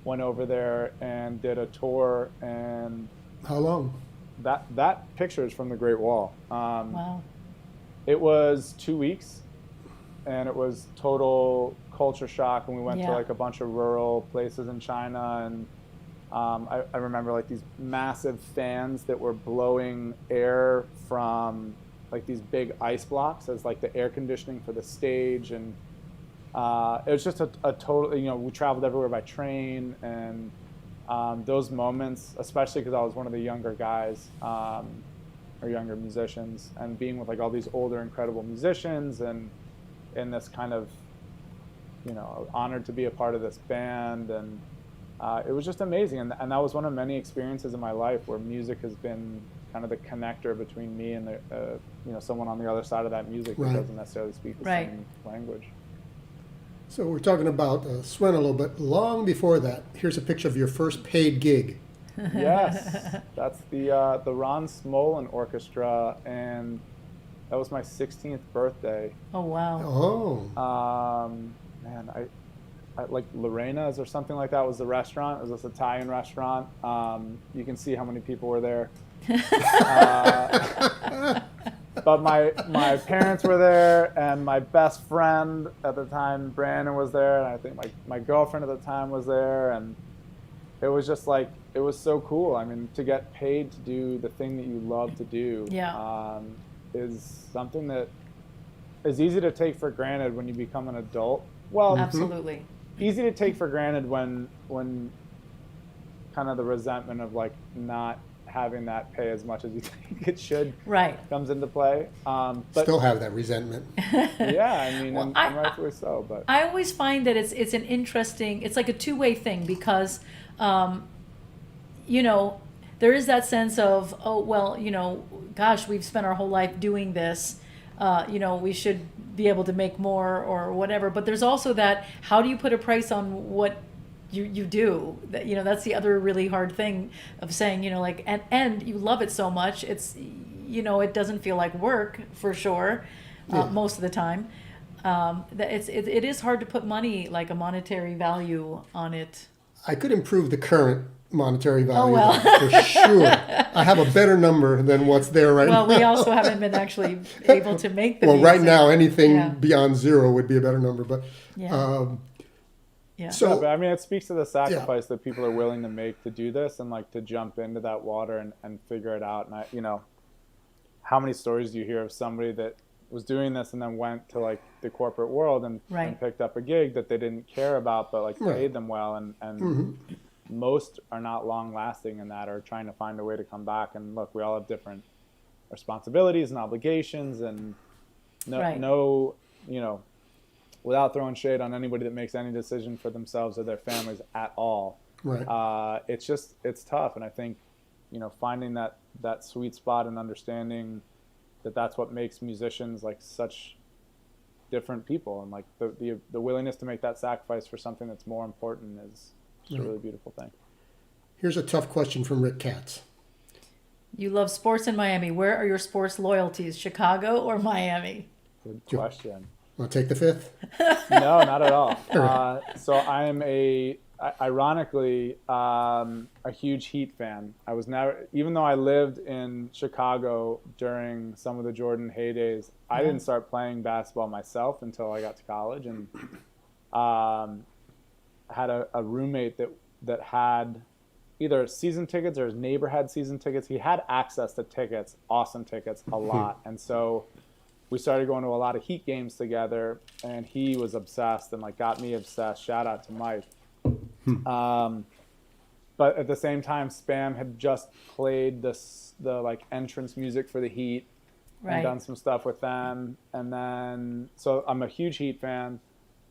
[SPEAKER 4] went over there and did a tour. And
[SPEAKER 3] how long?
[SPEAKER 4] That picture is from the Great Wall.
[SPEAKER 2] Wow.
[SPEAKER 4] It was 2 weeks, and it was total culture shock. And we went to like a bunch of rural places in China, and I remember like these massive fans that were blowing air from like these big ice blocks as like the air conditioning for the stage. And it was just a total, we traveled everywhere by train, and those moments, especially because I was one of the younger guys or younger musicians, and being with like all these older incredible musicians, and in this kind of honored to be a part of this band. And it was just amazing, and that was one of many experiences in my life where music has been kind of the connector between me and the someone on the other side of that music that doesn't necessarily speak the same language.
[SPEAKER 3] So we're talking about Swen a little bit. Long before that, here's a picture of your first paid gig.
[SPEAKER 4] Yes, that's the Ron Smolin Orchestra, and that was my 16th birthday.
[SPEAKER 2] Oh wow.
[SPEAKER 3] Oh.
[SPEAKER 4] Man, I like Lorena's or something like that was the restaurant. It was this Italian restaurant. You can see how many people were there. But my parents were there, and my best friend at the time, Brandon, was there, and I think my girlfriend at the time was there, and it was just like, it was so cool. I mean, to get paid to do the thing that you love to do is something that is easy to take for granted when you become an adult. Well,
[SPEAKER 2] absolutely.
[SPEAKER 4] Easy to take for granted when kind of the resentment of like not having that pay as much as you think it should comes into play. But
[SPEAKER 3] still have that resentment.
[SPEAKER 4] Yeah, I mean, and rightfully so. But
[SPEAKER 2] I always find that it's an interesting, it's like a two-way thing, because there is that sense of, oh well, gosh, we've spent our whole life doing this, we should be able to make more or whatever. But there's also that, how do you put a price on what you do? That, that's the other really hard thing of saying, and you love it so much, it's, it doesn't feel like work for sure, most of the time. That it is hard to put money, like a monetary value on it.
[SPEAKER 3] I could improve the current monetary value for sure. I have a better number than what's there right now.
[SPEAKER 2] Well, we also haven't been actually able to make the music.
[SPEAKER 3] Right now, anything beyond zero would be a better number. But
[SPEAKER 4] So, but I mean, it speaks to the sacrifice that people are willing to make to do this, and like to jump into that water and figure it out. And how many stories do you hear of somebody that was doing this and then went to like the corporate world and picked up a gig that they didn't care about, but like paid them well. And most are not long lasting in that, or trying to find a way to come back. And look, we all have different responsibilities and obligations, and no, you know, without throwing shade on anybody that makes any decision for themselves or their families at all. It's tough. And I think, you know, finding that sweet spot and understanding that that's what makes musicians like such different people, and like the willingness to make that sacrifice for something that's more important is a really beautiful thing.
[SPEAKER 3] Here's a tough question from Rick Katz.
[SPEAKER 2] You love sports in Miami. Where are your sports loyalties, Chicago or Miami?
[SPEAKER 4] Good question.
[SPEAKER 3] Want to take the fifth?
[SPEAKER 4] No, not at all. So I am ironically, a huge Heat fan. I was never, even though I lived in Chicago during some of the Jordan heydays, I didn't start playing basketball myself until I got to college, and had a roommate that had either season tickets or his neighbor had season tickets. He had access to tickets, awesome tickets, a lot. And so we started going to a lot of Heat games together, and he was obsessed and like got me obsessed. Shout out to Mike. But at the same time, Spam had just played the like entrance music for the Heat and done some stuff with them. And then, so I'm a huge Heat fan.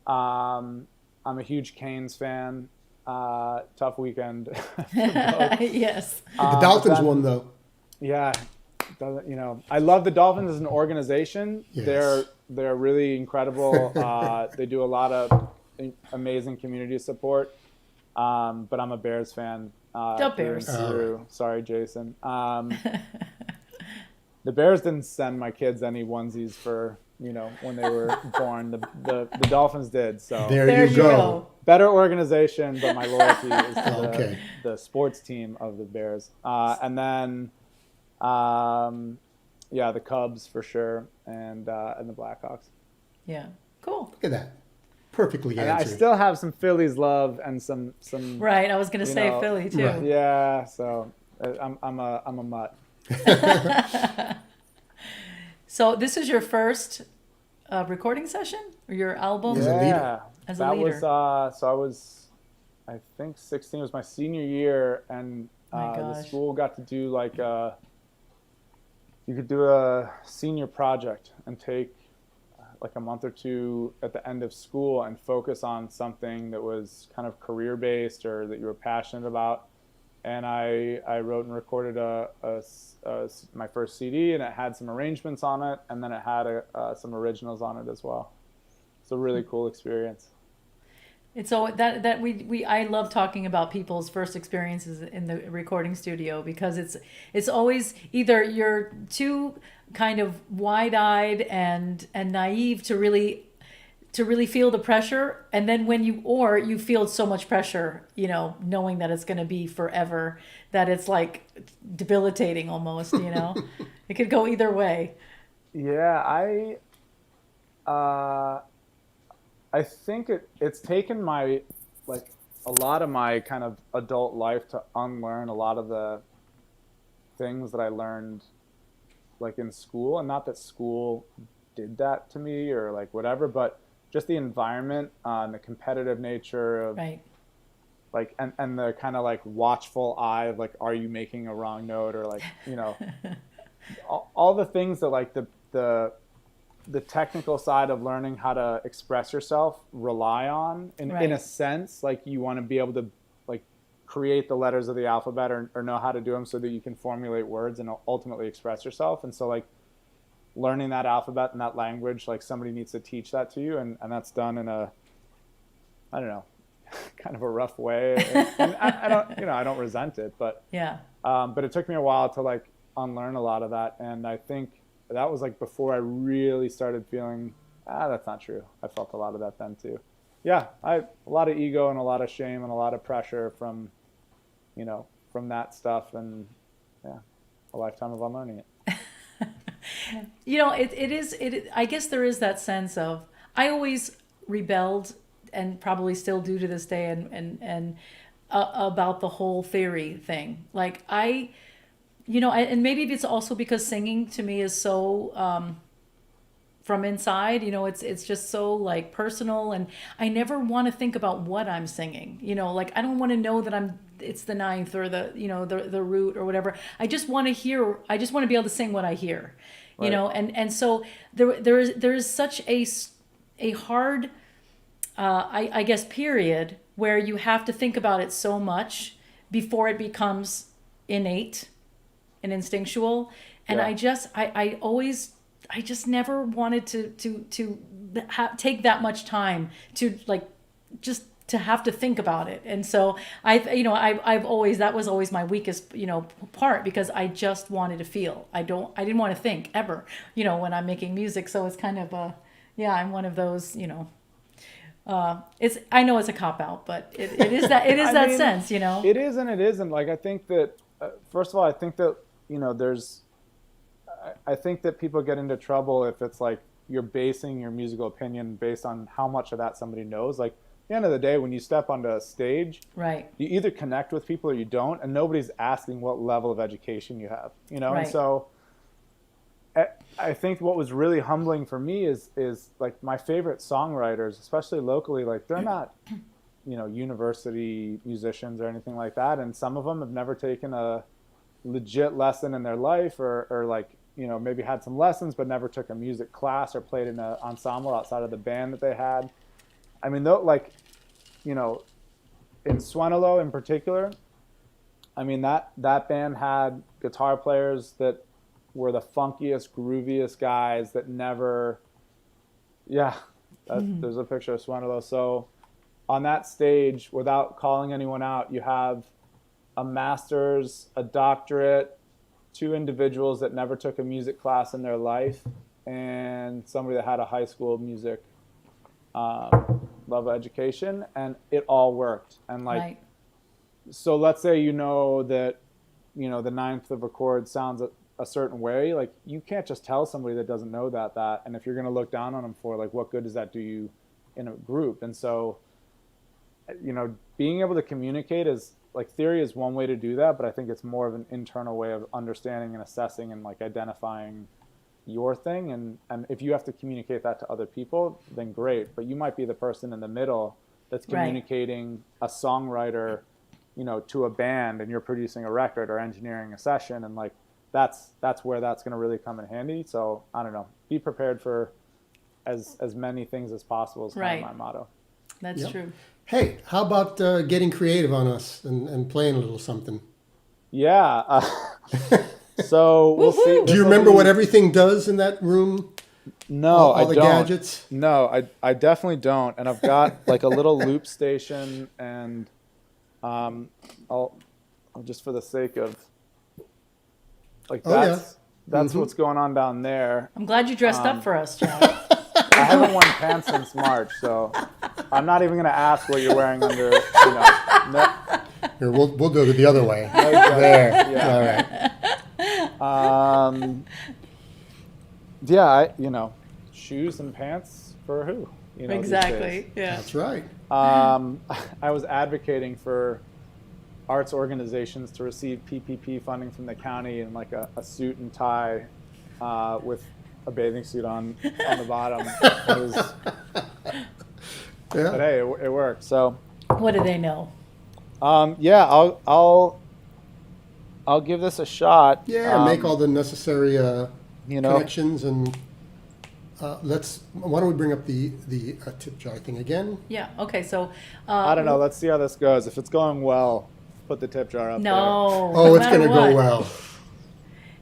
[SPEAKER 4] I'm a huge Canes fan. Tough weekend.
[SPEAKER 2] Yes.
[SPEAKER 3] The Dolphins won though.
[SPEAKER 4] Yeah. You know, I love the Dolphins as an organization. Yes. They're really incredible. They do a lot of amazing community support. But I'm a Bears fan.
[SPEAKER 2] The Bears.
[SPEAKER 4] Sorry, Jason. The Bears didn't send my kids any onesies for, you know, when they were born. The Dolphins did. So
[SPEAKER 3] there you go.
[SPEAKER 4] Better organization, but my loyalty is to the sports team of the Bears. And then, the Cubs for sure, and the Blackhawks.
[SPEAKER 2] Yeah, cool.
[SPEAKER 3] Look at that. Perfectly answered.
[SPEAKER 4] And I still have some Phillies love and some.
[SPEAKER 2] Right, I was going to say Philly too.
[SPEAKER 3] Right.
[SPEAKER 4] Yeah, so I'm a mutt.
[SPEAKER 2] So this is your first recording session, or your album? As a leader.
[SPEAKER 4] So I was, I think 16 was my senior year, and the school got to do like you could do a senior project and take like a month or two at the end of school and focus on something that was kind of career based or that you were passionate about. And I wrote and recorded my first CD, and it had some arrangements on it, and then it had some originals on it as well. It's a really cool experience.
[SPEAKER 2] It's so that I love talking about people's first experiences in the recording studio, because it's always either you're too kind of wide-eyed and naive to really feel the pressure, and then when you feel so much pressure, you know, knowing that it's going to be forever, that it's like debilitating almost, you know. It could go either way.
[SPEAKER 4] Yeah, I think it's taken a lot of my kind of adult life to unlearn a lot of the things that I learned like in school, and not that school did that to me or like whatever, but just the environment and the competitive nature of like, and the kind of like watchful eye of like, are you making a wrong note, or like, you know, all the things that like the technical side of learning how to express yourself rely on in a sense. Like you want to be able to like create the letters of the alphabet or know how to do them so that you can formulate words and ultimately express yourself. And so like learning that alphabet and that language, like somebody needs to teach that to you. And that's done in a, I don't know, kind of a rough way. And I don't resent it, but but it took me a while to like unlearn a lot of that. And I think that was like before I really started feeling, that's not true. I felt a lot of that then too. Yeah, a lot of ego and a lot of shame and a lot of pressure from that stuff, and a lifetime of unlearning it.
[SPEAKER 2] You know, I guess there is that sense of, I always rebelled, and probably still do to this day, and about the whole theory thing. Like and maybe it's also because singing to me is so from inside. It's just so like personal, and I never want to think about what I'm singing. Like I don't want to know that it's the ninth or the root or whatever. I just want to be able to sing what I hear.
[SPEAKER 4] Right.
[SPEAKER 2] And so there is such a hard I guess period where you have to think about it so much before it becomes innate and instinctual. And
[SPEAKER 4] Yeah.
[SPEAKER 2] I just never wanted to take that much time to like just to have to think about it. And so I've always, that was always my weakest part, because I just wanted to feel. I didn't want to think ever when I'm making music. So it's kind of I'm one of those I know it's a cop out, but it is that that
[SPEAKER 4] mean,
[SPEAKER 2] sense.
[SPEAKER 4] It is and it isn't. Like I think that first of all, I think that I think that people get into trouble if it's like you're basing your musical opinion based on how much of that somebody knows. Like at the end of the day, when you step onto a stage,
[SPEAKER 2] right,
[SPEAKER 4] you either connect with people or you don't, and nobody's asking what level of education you have.
[SPEAKER 2] Right.
[SPEAKER 4] And so I think what was really humbling for me is like my favorite songwriters, especially locally, like they're not university musicians or anything like that, and some of them have never taken a legit lesson in their life, or like maybe had some lessons but never took a music class or played in an ensemble outside of the band that they had. I mean, though, like in Swenelo in particular, I mean that band had guitar players that were the funkiest, grooviest guys that never there's a picture of Swenelo. So on that stage, without calling anyone out, you have a master's, a doctorate, 2 individuals that never took a music class in their life, and somebody that had a high school music level education, and it all worked. And like,
[SPEAKER 2] right.
[SPEAKER 4] So let's say that the ninth of a chord sounds a certain way. Like you can't just tell somebody that doesn't know that, and if you're going to look down on them for, like, what good does that do you in a group? And so being able to communicate is, like, theory is one way to do that, but I think it's more of an internal way of understanding and assessing and like identifying your thing. And if you have to communicate that to other people, then great. But you might be the person in the middle that's communicating a songwriter, to a band, and you're producing a record or engineering a session, and like that's where that's going to really come in handy. So I don't know, be prepared for as many things as possible is kind of my motto.
[SPEAKER 2] That's true.
[SPEAKER 3] Hey, how about getting creative on us and playing a little something?
[SPEAKER 4] Yeah. So we'll see.
[SPEAKER 3] Do you remember what everything does in that room?
[SPEAKER 4] No,
[SPEAKER 3] all the
[SPEAKER 4] don't.
[SPEAKER 3] Gadgets?
[SPEAKER 4] No, I definitely don't. And I've got like a little loop station, and I'll just for the sake of like that's what's going on down there.
[SPEAKER 2] I'm glad you dressed up for us, Chad.
[SPEAKER 4] I haven't worn pants since March, so I'm not even going to ask what you're wearing under.
[SPEAKER 3] Here, we'll do it the other way.
[SPEAKER 4] Exactly.
[SPEAKER 3] There.
[SPEAKER 4] Yeah.
[SPEAKER 3] All right.
[SPEAKER 4] Shoes and pants for who?
[SPEAKER 2] Exactly. Yeah.
[SPEAKER 3] That's right.
[SPEAKER 4] I was advocating for arts organizations to receive PPP funding from the county in like a suit and tie with a bathing suit on the bottom. But hey, it worked. So
[SPEAKER 2] What do they know?
[SPEAKER 4] I'll give this a shot.
[SPEAKER 3] Yeah, make all the necessary connections, and why don't we bring up the tip jar thing again?
[SPEAKER 2] Yeah. Okay. So
[SPEAKER 4] I don't know. Let's see how this goes. If it's going well, put the tip jar up there.
[SPEAKER 2] No.
[SPEAKER 3] Oh,
[SPEAKER 2] no
[SPEAKER 3] it's going to
[SPEAKER 2] matter
[SPEAKER 3] go
[SPEAKER 2] what.
[SPEAKER 3] well.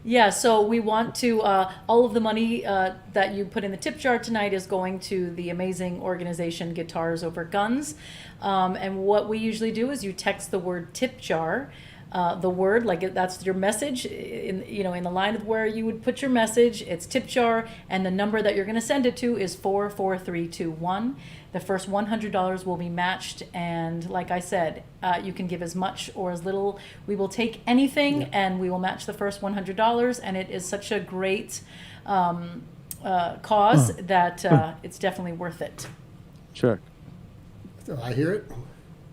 [SPEAKER 2] Yeah, so we want to, all of the money that you put in the tip jar tonight is going to the amazing organization Guitars Over Guns. And what we usually do is you text the word tip jar, the word, like that's your message, in the line of where you would put your message, it's tip jar, and the number that you're going to send it to is 44321. The first $100 will be matched, and like I said, you can give as much or as little. We will take anything, and we will match the first $100, and it is such a great cause that it's definitely worth it.
[SPEAKER 4] Sure.
[SPEAKER 3] I hear it.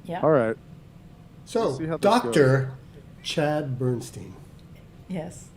[SPEAKER 2] Yeah.
[SPEAKER 4] All right.
[SPEAKER 3] So,
[SPEAKER 4] We'll see how this
[SPEAKER 3] Dr. Chad Bernstein.
[SPEAKER 2] Yes.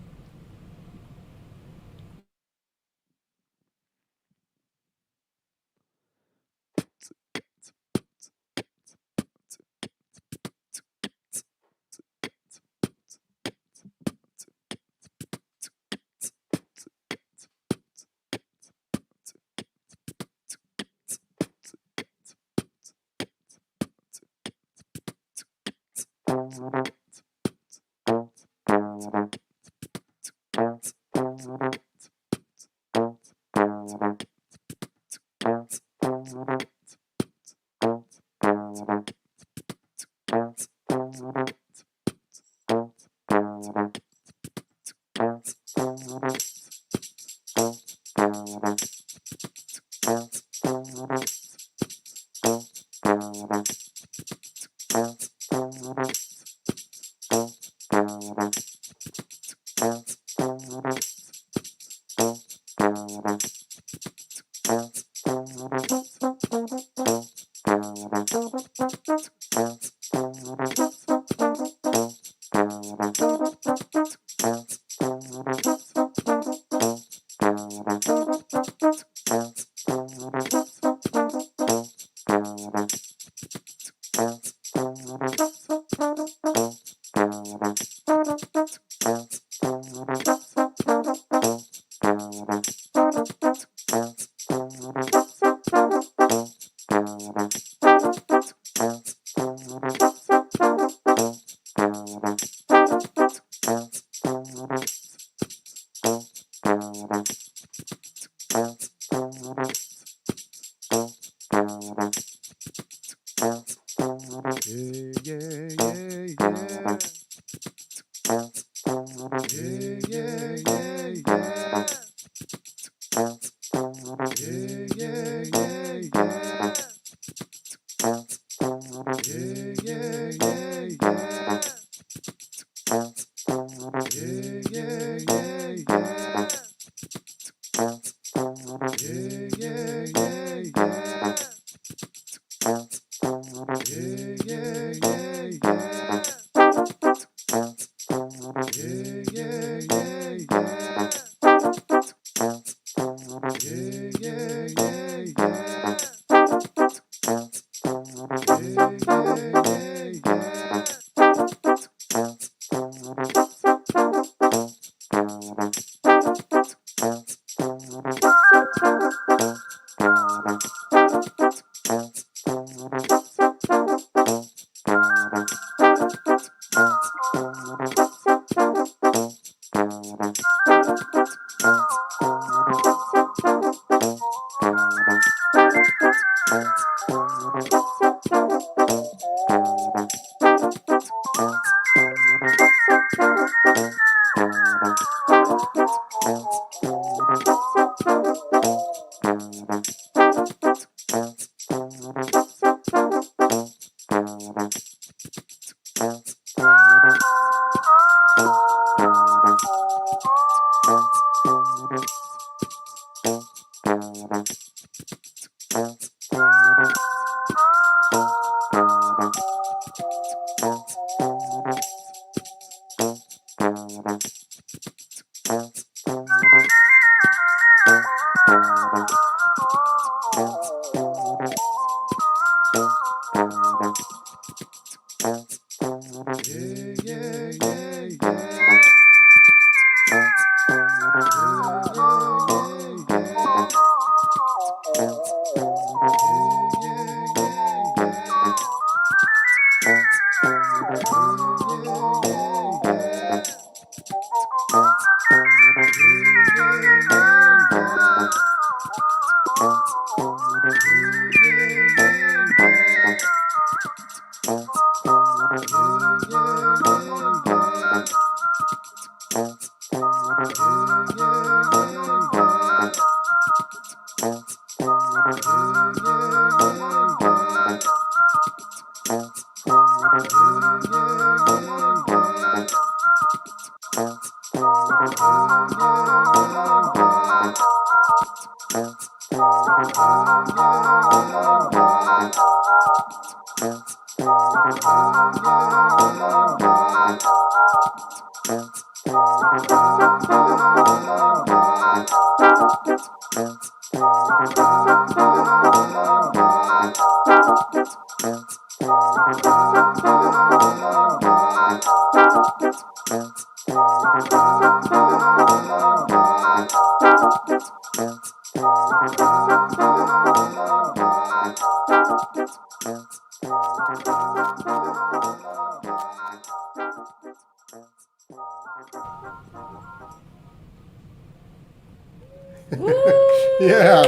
[SPEAKER 3] Yeah.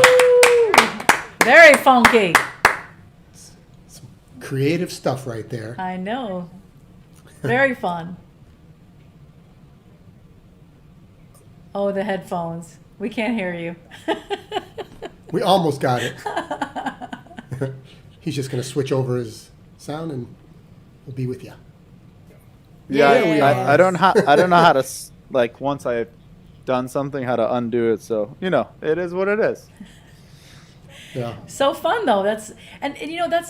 [SPEAKER 2] Very funky.
[SPEAKER 3] Creative stuff right there.
[SPEAKER 2] I know. Very fun. Oh, the headphones. We can't hear you.
[SPEAKER 3] We almost got it. He's just going to switch over his sound and we'll be with you.
[SPEAKER 4] Yeah, I don't know how to like once I've done something how to undo it. So it is what it is.
[SPEAKER 3] Yeah.
[SPEAKER 2] So fun though. That's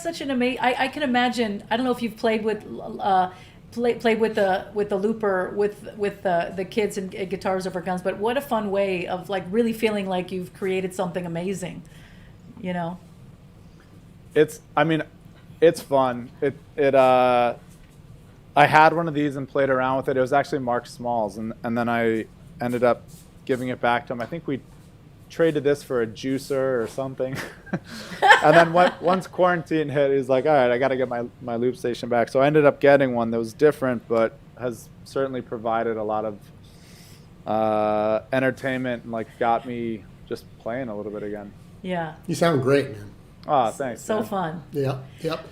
[SPEAKER 2] such an amazing. I can imagine. I don't know if you've played with played with the looper with the kids and guitars over guns, but what a fun way of like really feeling like you've created something amazing.
[SPEAKER 4] It's fun. I had one of these and played around with it. It was actually Mark Small's, and then I ended up giving it back to him. I think we traded this for a juicer or something. And then once quarantine hit, he's like, all right, I got to get my loop station back. So I ended up getting one that was different, but has certainly provided a lot of entertainment and like got me just playing a little bit again.
[SPEAKER 2] Yeah.
[SPEAKER 3] You sound great, man.
[SPEAKER 4] Oh, thanks.
[SPEAKER 2] So
[SPEAKER 4] man.
[SPEAKER 2] fun.
[SPEAKER 3] Yeah. Yep.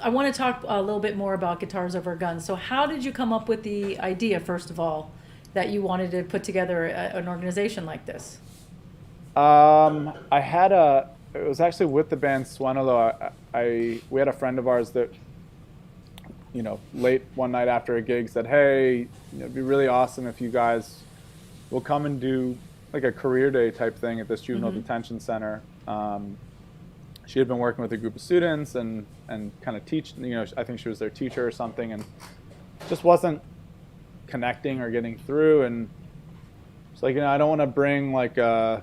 [SPEAKER 2] I want to talk a little bit more about Guitars Over Guns. So how did you come up with the idea, first of all, that you wanted to put together an organization like this?
[SPEAKER 4] It was actually with the band Swenelo. We had a friend of ours that, late one night after a gig said, hey, it'd be really awesome if you guys will come and do like a career day type thing at this juvenile detention center. She had been working with a group of students and kind of teach, I think she was their teacher or something, and just wasn't connecting or getting through. And it's like, I don't want to bring like a,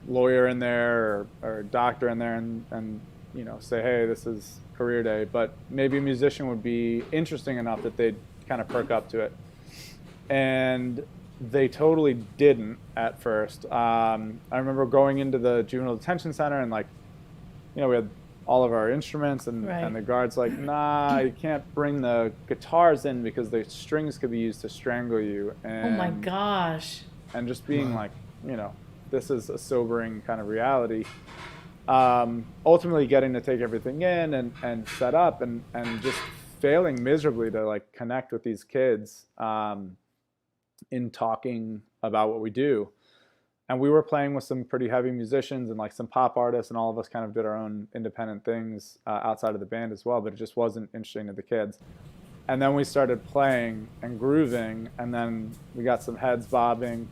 [SPEAKER 4] lawyer in there or a doctor in there and say, hey, this is career day, but maybe a musician would be interesting enough that they'd kind of perk up to it. And they totally didn't at first. I remember going into the juvenile detention center and, like, we had all of our instruments and the guard's like, nah, you can't bring the guitars in because the strings could be used to strangle you. And,
[SPEAKER 2] oh my gosh.
[SPEAKER 4] And just being like, this is a sobering kind of reality. Ultimately getting to take everything in and set up and just failing miserably to, like, connect with these kids in talking about what we do. And we were playing with some pretty heavy musicians and, like, some pop artists, and all of us kind of did our own independent things outside of the band as well, but it just wasn't interesting to the kids. And then we started playing and grooving, and then we got some heads bobbing,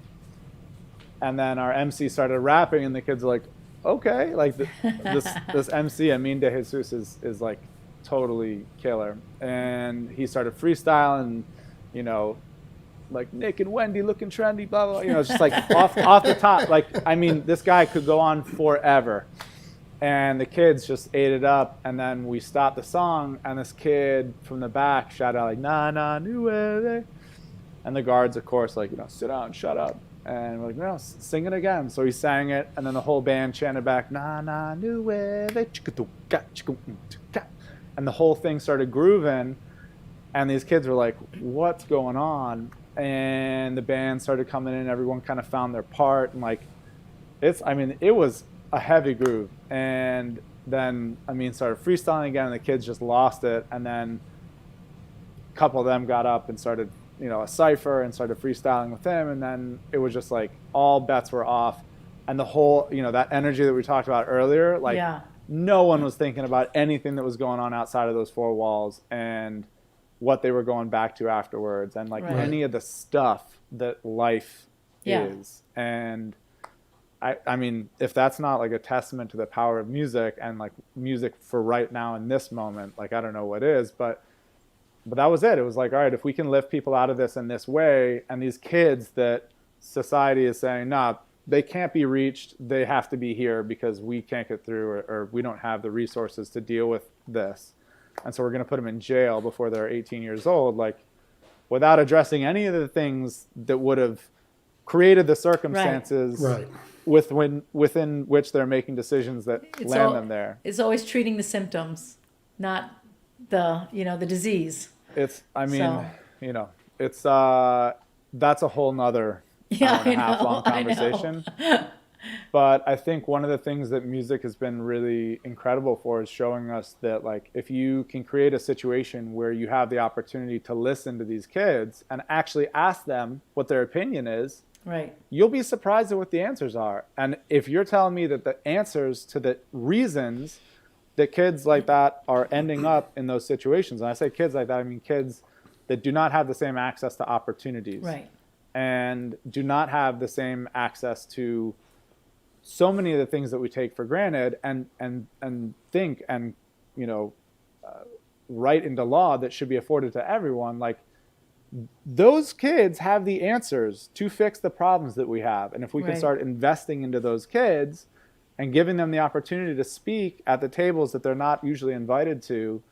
[SPEAKER 4] and then our MC started rapping, and the kids were like, okay, like, this MC, Amin De Jesus, is like totally killer. And he started freestyling, like, Nick and Wendy looking trendy, blah, blah, blah. It's just like off the top. Like, I mean, this guy could go on forever. And the kids just ate it up. And then we stopped the song, and this kid from the back shouted out, like, na na nueve. And the guards, of course, like, sit down, shut up. And we're like, no, sing it again. So he sang it, and then the whole band chanted back, na na nueve, and the whole thing started grooving. And these kids were like, what's going on? And the band started coming in, everyone kind of found their part, and, like, it was a heavy groove. And then started freestyling again, and the kids just lost it. And then a couple of them got up and started, a cipher, and started freestyling with him. And then it was just like all bets were off. And the whole, that energy that we talked about earlier, like, no one was thinking about anything that was going on outside of those four walls and what they were going back to afterwards, and, like, any of the stuff that life is. And I mean, if that's not, like, a testament to the power of music, and, like, music for right now in this moment, like, I don't know what is, but that was it. It was like, all right, if we can lift people out of this in this way, and these kids that society is saying, nah, they can't be reached, they have to be here because we can't get through, or we don't have the resources to deal with this. And so we're going to put them in jail before they're 18 years old, like, without addressing any of the things that would have created the circumstances within which they're making decisions that land them there.
[SPEAKER 2] It's always treating the symptoms, not the disease.
[SPEAKER 4] It's, it's, that's a whole nother hour and a half long conversation. But I think one of the things that music has been really incredible for is showing us that, like, if you can create a situation where you have the opportunity to listen to these kids and actually ask them what their opinion is, you'll be surprised at what the answers are. And if you're telling me that the answers to the reasons that kids like that are ending up in those situations, and I say kids like that, I mean kids that do not have the same access to opportunities, and do not have the same access to so many of the things that we take for granted and think and write into law that should be afforded to everyone. Like, those kids have the answers to fix the problems that we have. And if we can start investing into those kids and giving them the opportunity to speak at the tables that they're not usually invited to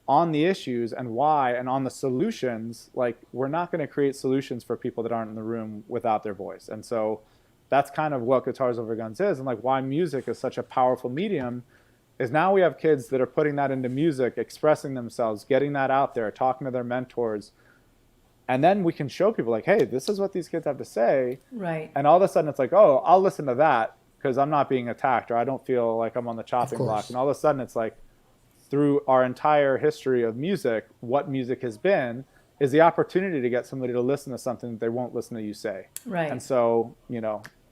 [SPEAKER 4] on the issues and why, and on the solutions, like, we're not going to create solutions for people that aren't in the room without their voice. And so that's kind of what Guitars Over Guns is, and, like, why music is such a powerful medium is now we have kids that are putting that into music, expressing themselves, getting that out there, talking to their mentors. And then we can show people, like, hey, this is what these kids have to say. And all of a sudden it's like, oh, I'll listen to that because I'm not being attacked, or I don't feel like I'm on the chopping block. And all of a sudden it's like, through our entire history of music, what music has been is the opportunity to get somebody to listen to something that they won't listen to you say. And so,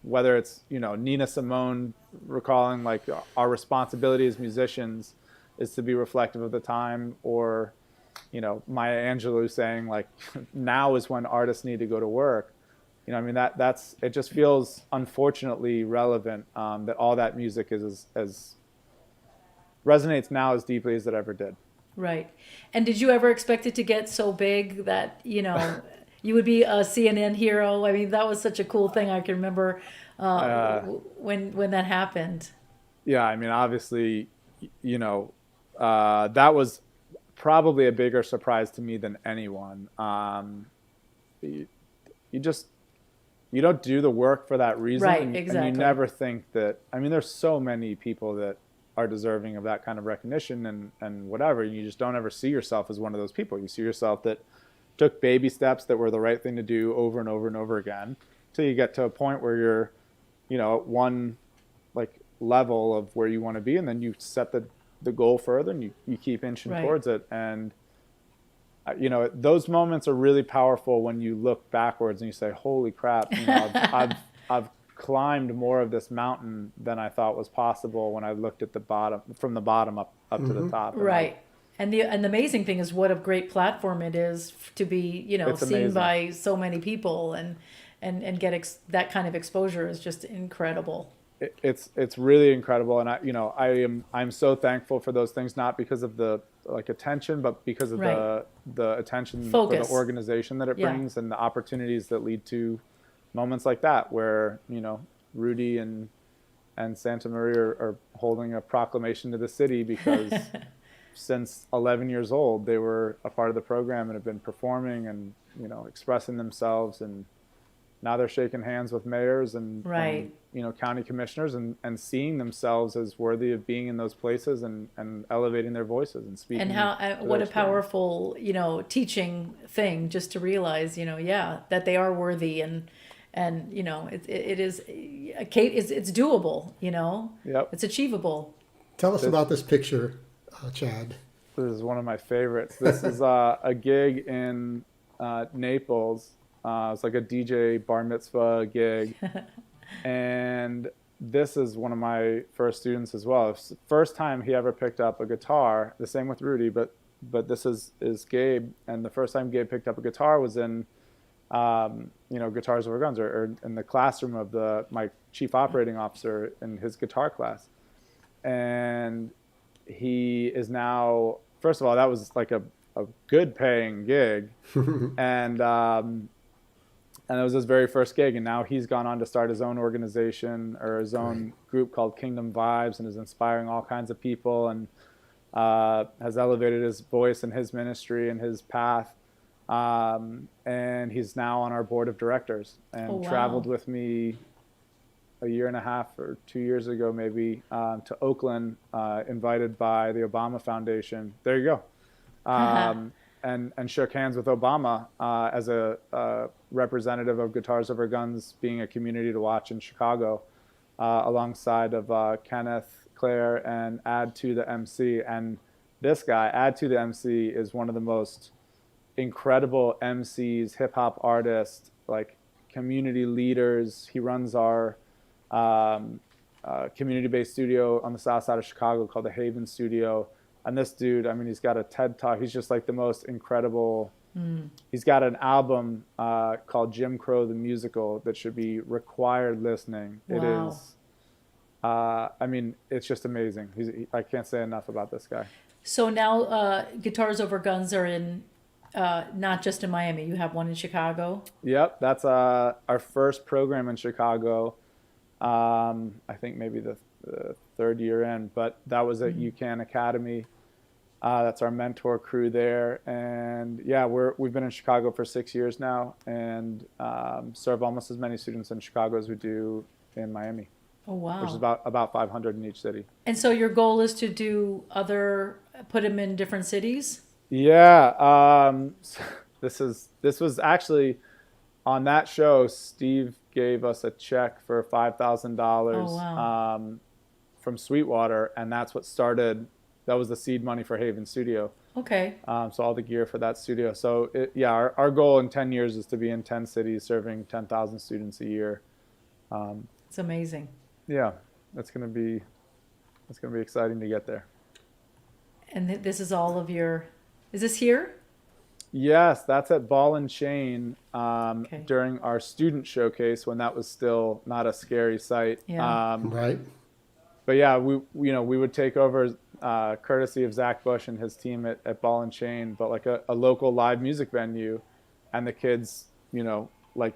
[SPEAKER 4] whether it's, Nina Simone recalling, like, our responsibility as musicians is to be reflective of the time, or, Maya Angelou saying, like, now is when artists need to go to work. That's it. Just feels unfortunately relevant that all that music is as resonates now as deeply as it ever did.
[SPEAKER 2] And did you ever expect it to get so big that, you would be a CNN hero? I mean, that was such a cool thing. I can remember when that happened.
[SPEAKER 4] Yeah, I mean, obviously, that was probably a bigger surprise to me than anyone. you just, you don't do the work for that reason.
[SPEAKER 2] Right,
[SPEAKER 4] And
[SPEAKER 2] exactly.
[SPEAKER 4] you never think that, I mean, there's so many people that are deserving of that kind of recognition and whatever. You just don't ever see yourself as one of those people. You see yourself that took baby steps that were the right thing to do over and over and over again, till you get to a point where you're, at one like level of where you want to be, and then you set the goal further, and you keep inching
[SPEAKER 2] Right.
[SPEAKER 4] towards it. And those moments are really powerful when you look backwards and you say, holy crap, I've climbed more of this mountain than I thought was possible when I looked at from the bottom up to the top. And
[SPEAKER 2] Right. And the amazing thing is what a great platform it is to be,
[SPEAKER 4] It's
[SPEAKER 2] seen
[SPEAKER 4] amazing.
[SPEAKER 2] by so many people and get that kind of exposure is just incredible.
[SPEAKER 4] It's really incredible, and I'm so thankful for those things, not because of the attention, but because of
[SPEAKER 2] Right.
[SPEAKER 4] the attention
[SPEAKER 2] Focus.
[SPEAKER 4] for the organization that it
[SPEAKER 2] Yeah.
[SPEAKER 4] brings, and the opportunities that lead to moments like that, where Rudy and Santa Maria are holding a proclamation to the city because since 11 years old they were a part of the program and have been performing and expressing themselves, and now they're shaking hands with mayors and,
[SPEAKER 2] Right.
[SPEAKER 4] and county commissioners and seeing themselves as worthy of being in those places and elevating their voices and speaking.
[SPEAKER 2] And how
[SPEAKER 4] to their
[SPEAKER 2] what a
[SPEAKER 4] experience.
[SPEAKER 2] powerful teaching thing, just to realize that they are worthy and it is it's doable,
[SPEAKER 4] Yep.
[SPEAKER 2] it's achievable.
[SPEAKER 3] Tell us about this picture, Chad.
[SPEAKER 4] This is one of my favorites. This is a gig in Naples. It's like a DJ bar mitzvah gig. And this is one of my first students as well. It's the first time he ever picked up a guitar. The same with Rudy, but this is Gabe. And the first time Gabe picked up a guitar was in Guitars Over Guns, or in the classroom of my chief operating officer in his guitar class. And he is now, first of all, that was like a good paying gig. And it was his very first gig, and now he's gone on to start his own organization, or his own group called Kingdom Vibes, and is inspiring all kinds of people, and has elevated his voice and his ministry and his path. And he's now on our board of directors, and
[SPEAKER 2] Oh, wow.
[SPEAKER 4] traveled with me a year and a half or 2 years ago maybe to Oakland, invited by the Obama Foundation. There you go. And shook hands with Obama as a representative of Guitars Over Guns being a community to watch in Chicago, alongside of Kenneth, Claire, and Add to the MC. And this guy, Add to the MC, is one of the most incredible MCs, hip hop artists, like community leaders. He runs our community-based studio on the south side of Chicago called the Haven Studio. And this dude, I mean, he's got a TED Talk. He's just like the most incredible. He's got an album called Jim Crow the Musical that should be required listening.
[SPEAKER 2] Wow.
[SPEAKER 4] It is, I mean, it's just amazing. I can't say enough about this guy.
[SPEAKER 2] So now Guitars Over Guns are in not just in Miami. You have one in Chicago.
[SPEAKER 4] Yep, that's our first program in Chicago. I think maybe the third year in, but that was at UCAN Academy. That's our mentor crew there, and yeah, we've been in Chicago for 6 years now, and serve almost as many students in Chicago as we do in Miami.
[SPEAKER 2] Oh, wow.
[SPEAKER 4] Which is about 500 in each city.
[SPEAKER 2] And so your goal is to put them in different cities?
[SPEAKER 4] Yeah, this was actually on that show. Steve gave us a check for $5,000
[SPEAKER 2] Oh, wow.
[SPEAKER 4] from Sweetwater, and that's what started. That was the seed money for Haven Studio.
[SPEAKER 2] Okay.
[SPEAKER 4] So all the gear for that studio. So our goal in 10 years is to be in 10 cities, serving 10,000 students a year.
[SPEAKER 2] It's amazing.
[SPEAKER 4] Yeah, it's gonna be exciting to get there.
[SPEAKER 2] And this is all of is this here?
[SPEAKER 4] Yes, that's at Ball and Chain
[SPEAKER 2] Okay.
[SPEAKER 4] during our student showcase, when that was still not a scary sight.
[SPEAKER 2] Yeah.
[SPEAKER 3] Right?
[SPEAKER 4] But yeah, we would take over courtesy of Zach Bush and his team at Ball and Chain, but like a local live music venue, and the kids, like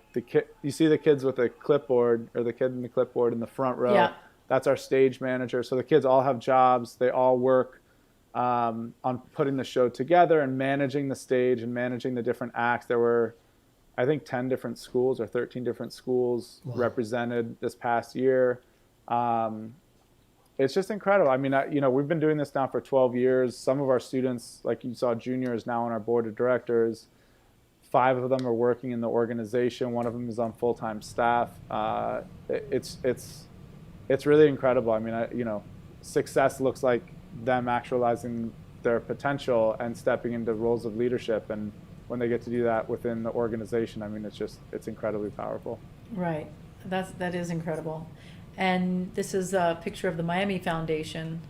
[SPEAKER 4] you see the kids with a clipboard, or the kid in the clipboard in the front row.
[SPEAKER 2] Yeah.
[SPEAKER 4] That's our stage manager. So the kids all have jobs. They all work on putting the show together and managing the stage and managing the different acts. There were, I think 10 different schools or 13 different schools represented this past year. It's just incredible. I mean, we've been doing this now for 12 years. Some of our students, like you saw, juniors now on our board of directors. 5 of them are working in the organization. 1 of them is on full-time staff. It's really incredible. I mean, success looks like them actualizing their potential and stepping into roles of leadership. And when they get to do that within the organization, I mean, it's incredibly powerful.
[SPEAKER 2] Right. That is incredible. And this is a picture of the Miami Foundation.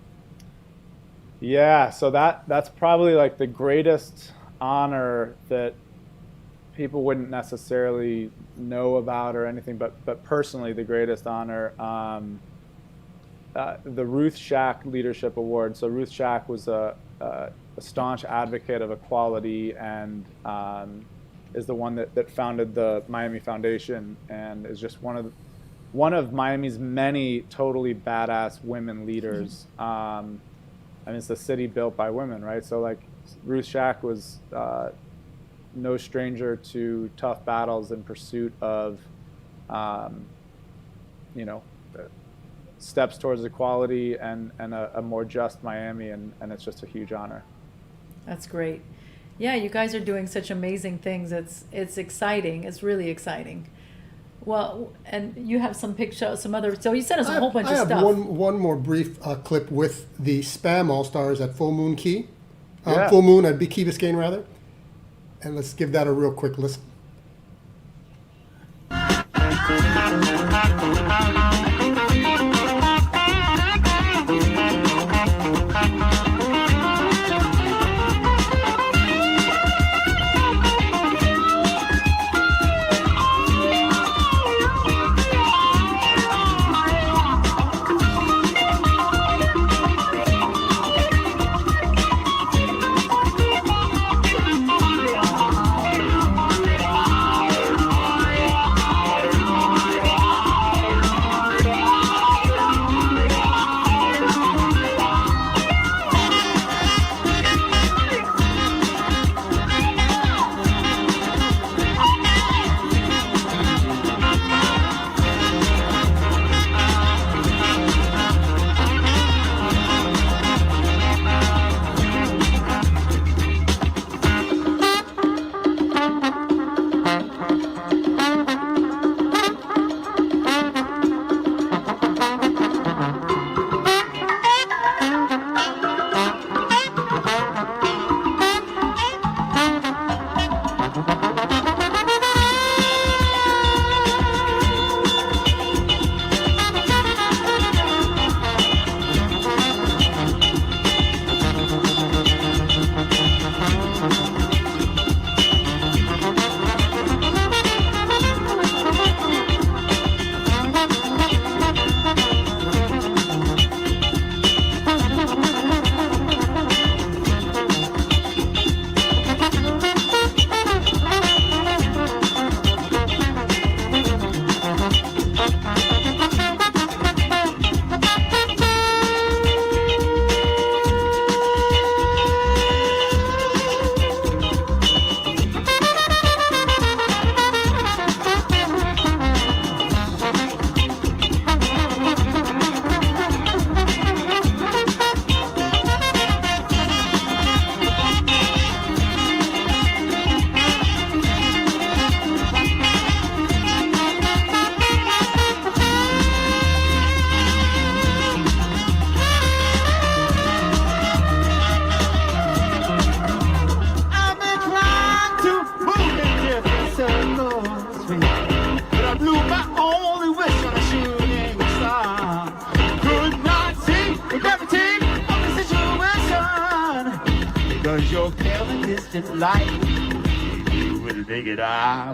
[SPEAKER 4] Yeah, so that's probably like the greatest honor that people wouldn't necessarily know about or anything, but personally the greatest honor. The Ruth Shack Leadership Award. So Ruth Shack was a staunch advocate of equality and is the one that founded the Miami Foundation and is just one of Miami's many totally badass women leaders. I mean, it's a city built by women, right? So like Ruth Shack was no stranger to tough battles in pursuit of, steps towards equality and a more just Miami, and it's just a huge honor.
[SPEAKER 2] That's great. Yeah, you guys are doing such amazing things. It's exciting. It's really exciting. Well, and you have some pictures, some other. So you sent us a whole bunch of stuff.
[SPEAKER 3] I have one more brief clip with the Spam All Stars at Full Moon Key, Full Moon at Key Biscayne rather, and let's give that a real quick listen.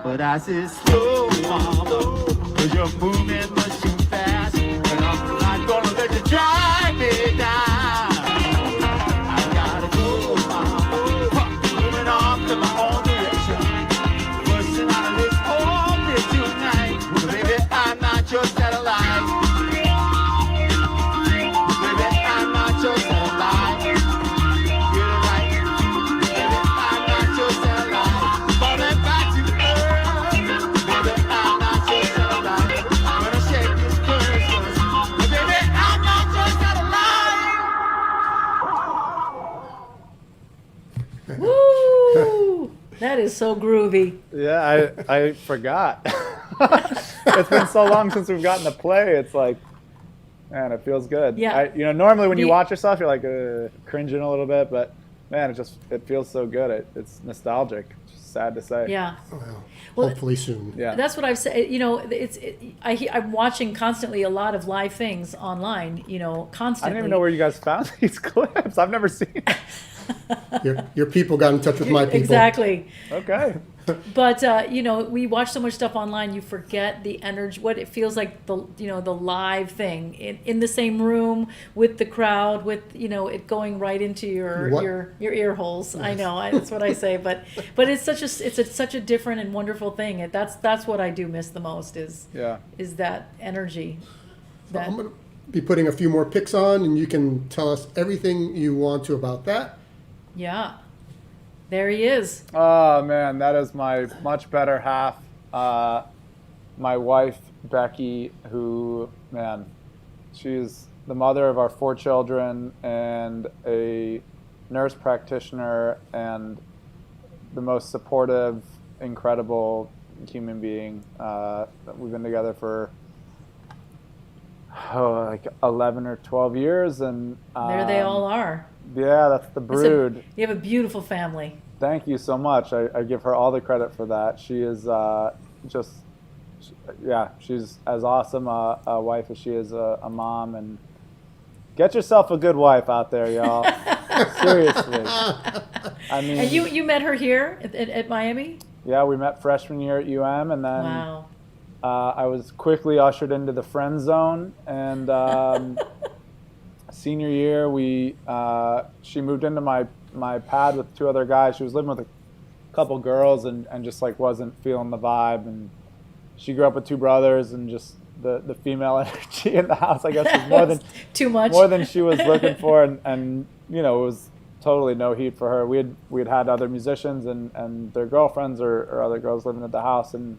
[SPEAKER 7] But I said slow, mama, 'cause you're moving much too fast, and I'm not gonna let you drive me down. I gotta go, mama, moving off to my own direction, pushing out of this orbit tonight. Baby, I'm not your satellite. Baby, I'm not your satellite. Get it right. Baby, I'm not your satellite. Falling back to earth.
[SPEAKER 2] so groovy.
[SPEAKER 4] Yeah, I forgot. It's been so long since we've gotten to play. It's like, man, it feels good.
[SPEAKER 2] Yeah.
[SPEAKER 4] Normally when you watch yourself, you're like cringing a little bit, but man, it feels so good. It's nostalgic. Just sad to say.
[SPEAKER 2] Yeah.
[SPEAKER 3] Well, hopefully soon.
[SPEAKER 4] Yeah.
[SPEAKER 2] That's what I've said. I'm watching constantly a lot of live things online. Constantly.
[SPEAKER 4] I don't even know where you guys found these clips. I've never seen it.
[SPEAKER 3] Your people got in touch with my people.
[SPEAKER 2] Exactly.
[SPEAKER 4] Okay.
[SPEAKER 2] But we watch so much stuff online, you forget the energy, what it feels like, the live thing in the same room with the crowd, with it going right into your ear holes. Yes. I know, that's what I say, but it's such a different and wonderful thing. That's what I do miss the most is that energy.
[SPEAKER 3] I'm gonna be putting a few more pics on, and you can tell us everything you want to about that.
[SPEAKER 2] Yeah. There he is.
[SPEAKER 4] Oh man, that is my much better half. My wife, Becky, who, man, she's the mother of our 4 children and a nurse practitioner and the most supportive, incredible human being. We've been together for like 11 or 12 years, and
[SPEAKER 2] there they all are.
[SPEAKER 4] Yeah, that's the brood.
[SPEAKER 2] You have a beautiful family.
[SPEAKER 4] Thank you so much. I give her all the credit for that. She is she's as awesome a wife as she is a mom. And get yourself a good wife out there, y'all. Seriously. I mean,
[SPEAKER 2] and you met her here at Miami?
[SPEAKER 4] Yeah, we met freshman year at UM, and then I was quickly ushered into the friend zone, and senior year she moved into my pad with 2 other guys. She was living with a couple girls and just like wasn't feeling the vibe, and she grew up with 2 brothers, and just the female energy in the house, I guess, was more than
[SPEAKER 2] too much,
[SPEAKER 4] more than she was looking for, and it was totally no heat for her. We'd had other musicians and their girlfriends or other girls living at the house, and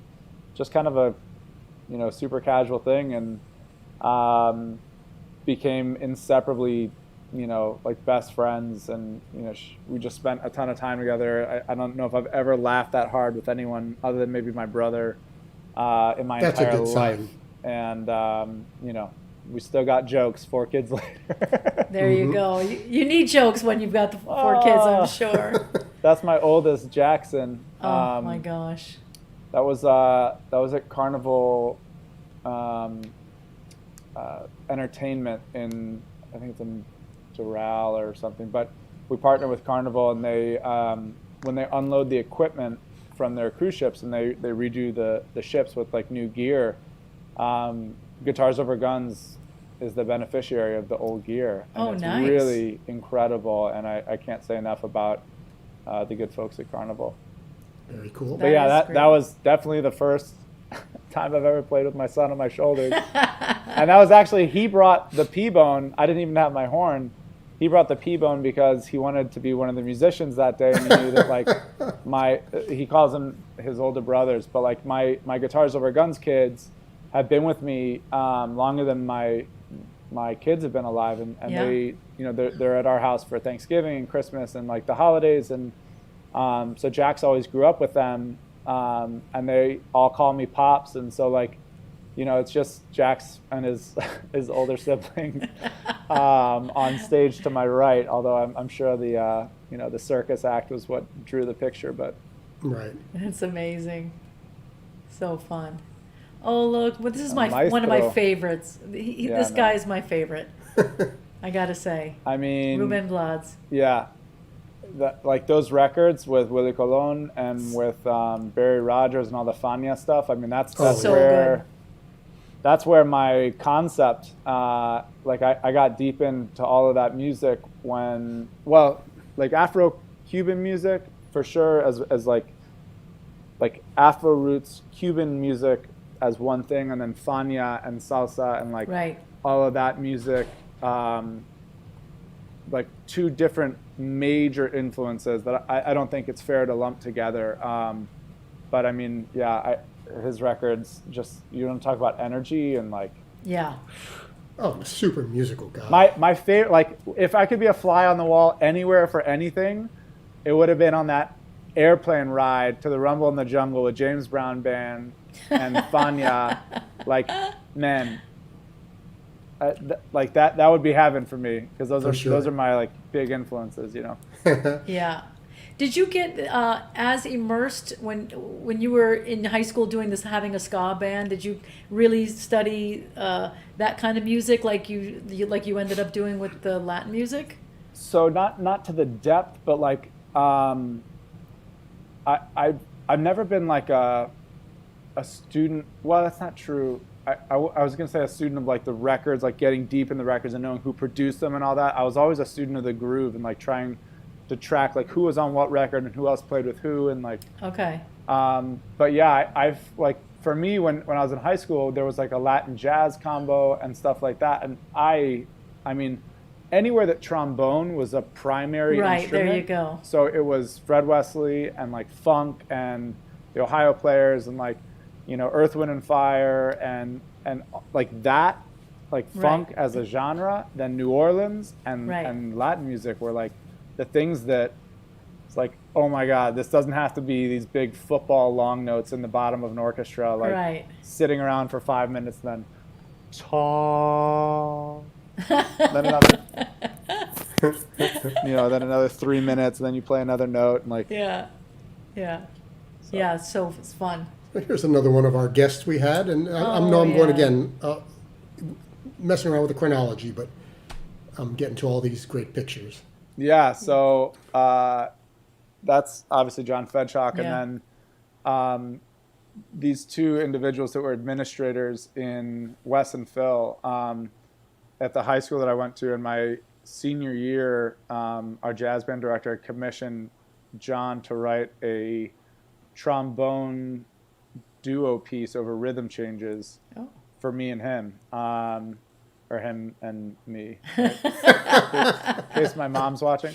[SPEAKER 4] just kind of a super casual thing, and became inseparably like best friends, and we just spent a ton of time together. I don't know if I've ever laughed that hard with anyone other than maybe my brother in my
[SPEAKER 3] That's
[SPEAKER 4] entire
[SPEAKER 3] a good
[SPEAKER 4] life.
[SPEAKER 3] sign.
[SPEAKER 4] And we still got jokes 4 kids later.
[SPEAKER 2] There you go. You need jokes when you've got the 4 kids, I'm sure.
[SPEAKER 4] That's my oldest, Jackson.
[SPEAKER 2] Oh my gosh.
[SPEAKER 4] That was at Carnival Entertainment I think it's in Doral or something, but we partner with Carnival, and they when they unload the equipment from their cruise ships and they redo the ships with like new gear, Guitars Over Guns is the beneficiary of the old gear, and it's
[SPEAKER 2] nice.
[SPEAKER 4] Really incredible, and I can't say enough about the good folks at Carnival.
[SPEAKER 3] Very cool.
[SPEAKER 4] But that was definitely the first time I've ever played with my son on my shoulders. And that was actually, he brought the P-bone. I didn't even have my horn. He brought the P-bone because he wanted to be one of the musicians that day, and he knew that like he calls them his older brothers, but like my Guitars Over Guns kids have been with me longer than my kids have been alive, and they they're at our house for Thanksgiving and Christmas and like the holidays, and so Jack's always grew up with them, and they all call me Pops, and so like it's just Jax and his older sibling on stage to my right. Although I'm sure the circus act was what drew the picture, but
[SPEAKER 3] right.
[SPEAKER 2] It's amazing, so fun. Oh look, well, this is one of my favorites. This guy is my favorite. I gotta say.
[SPEAKER 4] I mean,
[SPEAKER 2] Ruben Blades. Yeah.
[SPEAKER 4] Like those records with Willie Colon and with Barry Rogers and all the Fania stuff. I mean, that's
[SPEAKER 2] so
[SPEAKER 4] where.
[SPEAKER 2] Good.
[SPEAKER 4] That's where my concept, like I got deep into all of that music when, like Afro-Cuban music for sure, as like Afro roots Cuban music as one thing, and then Fania and salsa and like all of that music, like 2 different major influences that I don't think it's fair to lump together. But I mean, his records, just, you don't talk about energy and like.
[SPEAKER 2] Yeah.
[SPEAKER 3] Oh, I'm a super musical guy.
[SPEAKER 4] My favorite, like if I could be a fly on the wall anywhere for anything, it would have been on that airplane ride to the Rumble in the Jungle with James Brown Band and Fania, like, man, like that would be heaven for me, because those are my like big influences, you know.
[SPEAKER 2] Yeah. Did you get as immersed when you were in high school doing this, having a ska band? Did you really study that kind of music like you ended up doing with the Latin music?
[SPEAKER 4] So not to the depth, but like I've never been like a student. Well, that's not true. I was gonna say a student of like the records, like getting deep in the records and knowing who produced them and all that. I was always a student of the groove and like trying to track like who was on what record and who else played with who, and like.
[SPEAKER 2] Okay.
[SPEAKER 4] But yeah, I've like, for me, when I was in high school, there was like a Latin jazz combo and stuff like that, and I mean, anywhere that trombone was a primary instrument.
[SPEAKER 2] Right, there you go.
[SPEAKER 4] So it was Fred Wesley and like funk and the Ohio Players and like, you know, Earth, Wind and Fire and like that, like funk as a genre. Then New Orleans and Latin music were like the things that it's like, oh my God, this doesn't have to be these big football long notes in the bottom of an orchestra, like sitting around for 5 minutes, then ta, then another, you know, then another 3 minutes, and then you play another note, and like
[SPEAKER 2] so it's fun.
[SPEAKER 3] Here's another one of our guests we had, and I'm going again, messing around with the chronology, but I'm getting to all these great pictures.
[SPEAKER 4] Yeah, so that's obviously John Fedchock, and then these two individuals that were administrators in Wes and Phil at the high school that I went to in my senior year. Our jazz band director commissioned John to write a trombone duo piece over rhythm changes for me and him. Or him and me, right? in case my mom's watching.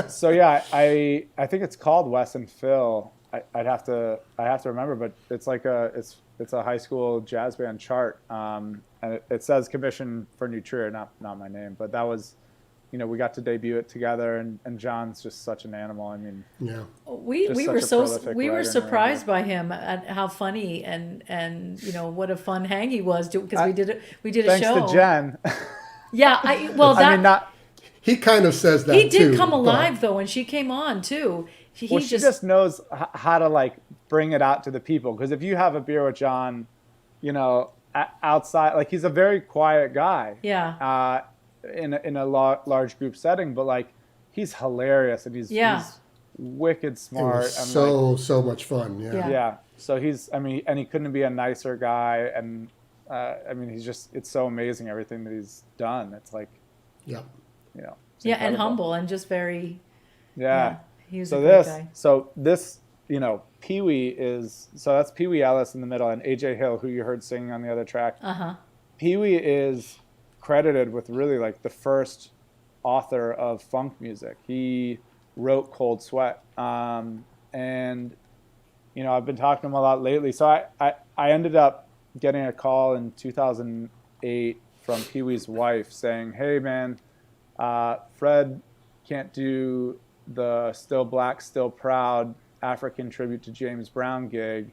[SPEAKER 4] So yeah, I think it's called Wes and Phil. I have to remember, but it's like it's a high school jazz band chart, and it says commission for New Trier, not my name, but that was, you know, we got to debut it together, and John's just such an animal. I mean,
[SPEAKER 2] we were surprised by him at how funny and you know what a fun hang he was, because we did a show.
[SPEAKER 4] Thanks to Jen.
[SPEAKER 3] He kind of says that
[SPEAKER 2] he did
[SPEAKER 3] too,
[SPEAKER 2] come alive though, and she came on too. She
[SPEAKER 4] just knows how to like bring it out to the people, because if you have a beer with John, you know, outside, like he's a very quiet guy.
[SPEAKER 2] Yeah.
[SPEAKER 4] In a large group setting, but like he's hilarious and he's wicked smart.
[SPEAKER 3] It was so much fun.
[SPEAKER 4] Yeah. So and he couldn't be a nicer guy, and I mean, it's so amazing everything that he's done. It's like, you know,
[SPEAKER 2] and humble and just very he was a great guy.
[SPEAKER 4] So this, you know, that's Pee Wee Ellis in the middle, and AJ Hill, who you heard singing on the other track. Pee Wee is credited with really like the first author of funk music. He wrote Cold Sweat, and you know, I've been talking to him a lot lately. So I ended up getting a call in 2008 from Pee Wee's wife saying, "Hey man, Fred can't do the Still Black, Still Proud African tribute to James Brown gig.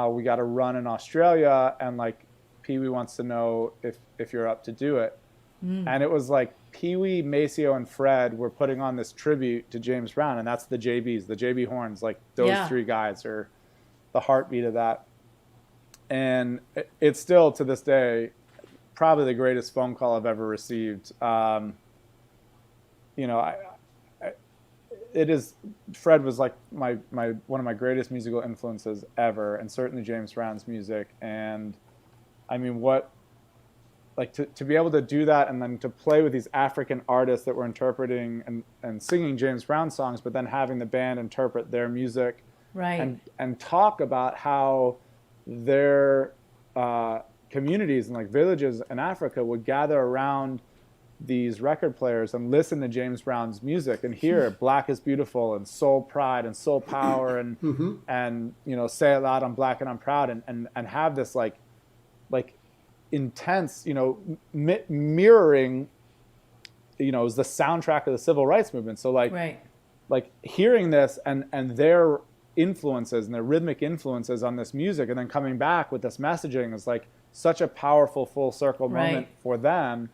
[SPEAKER 4] We got a run in Australia, and like Pee Wee wants to know if you're up to do it." And it was like Pee Wee, Maceo, and Fred were putting on this tribute to James Brown, and that's the JBs, the JB Horns. Like those three guys are the heartbeat of that. And it's still to this day probably the greatest phone call I've ever received. You know, it is. Fred was like my one of my greatest musical influences ever, and certainly James Brown's music. And I mean, to be able to do that, and then to play with these African artists that were interpreting and singing James Brown songs, but then having the band interpret their music, and talk about how their communities and like villages in Africa would gather around these record players and listen to James Brown's music and hear Black is Beautiful and Soul Pride and Soul Power and and you know, Say It Loud, I'm Black and I'm Proud, and have this like intense, you know, mirroring, you know, is the soundtrack of the civil rights movement. So like like hearing this and their influences and their rhythmic influences on this music, and then coming back with this messaging is like such a powerful full circle moment for them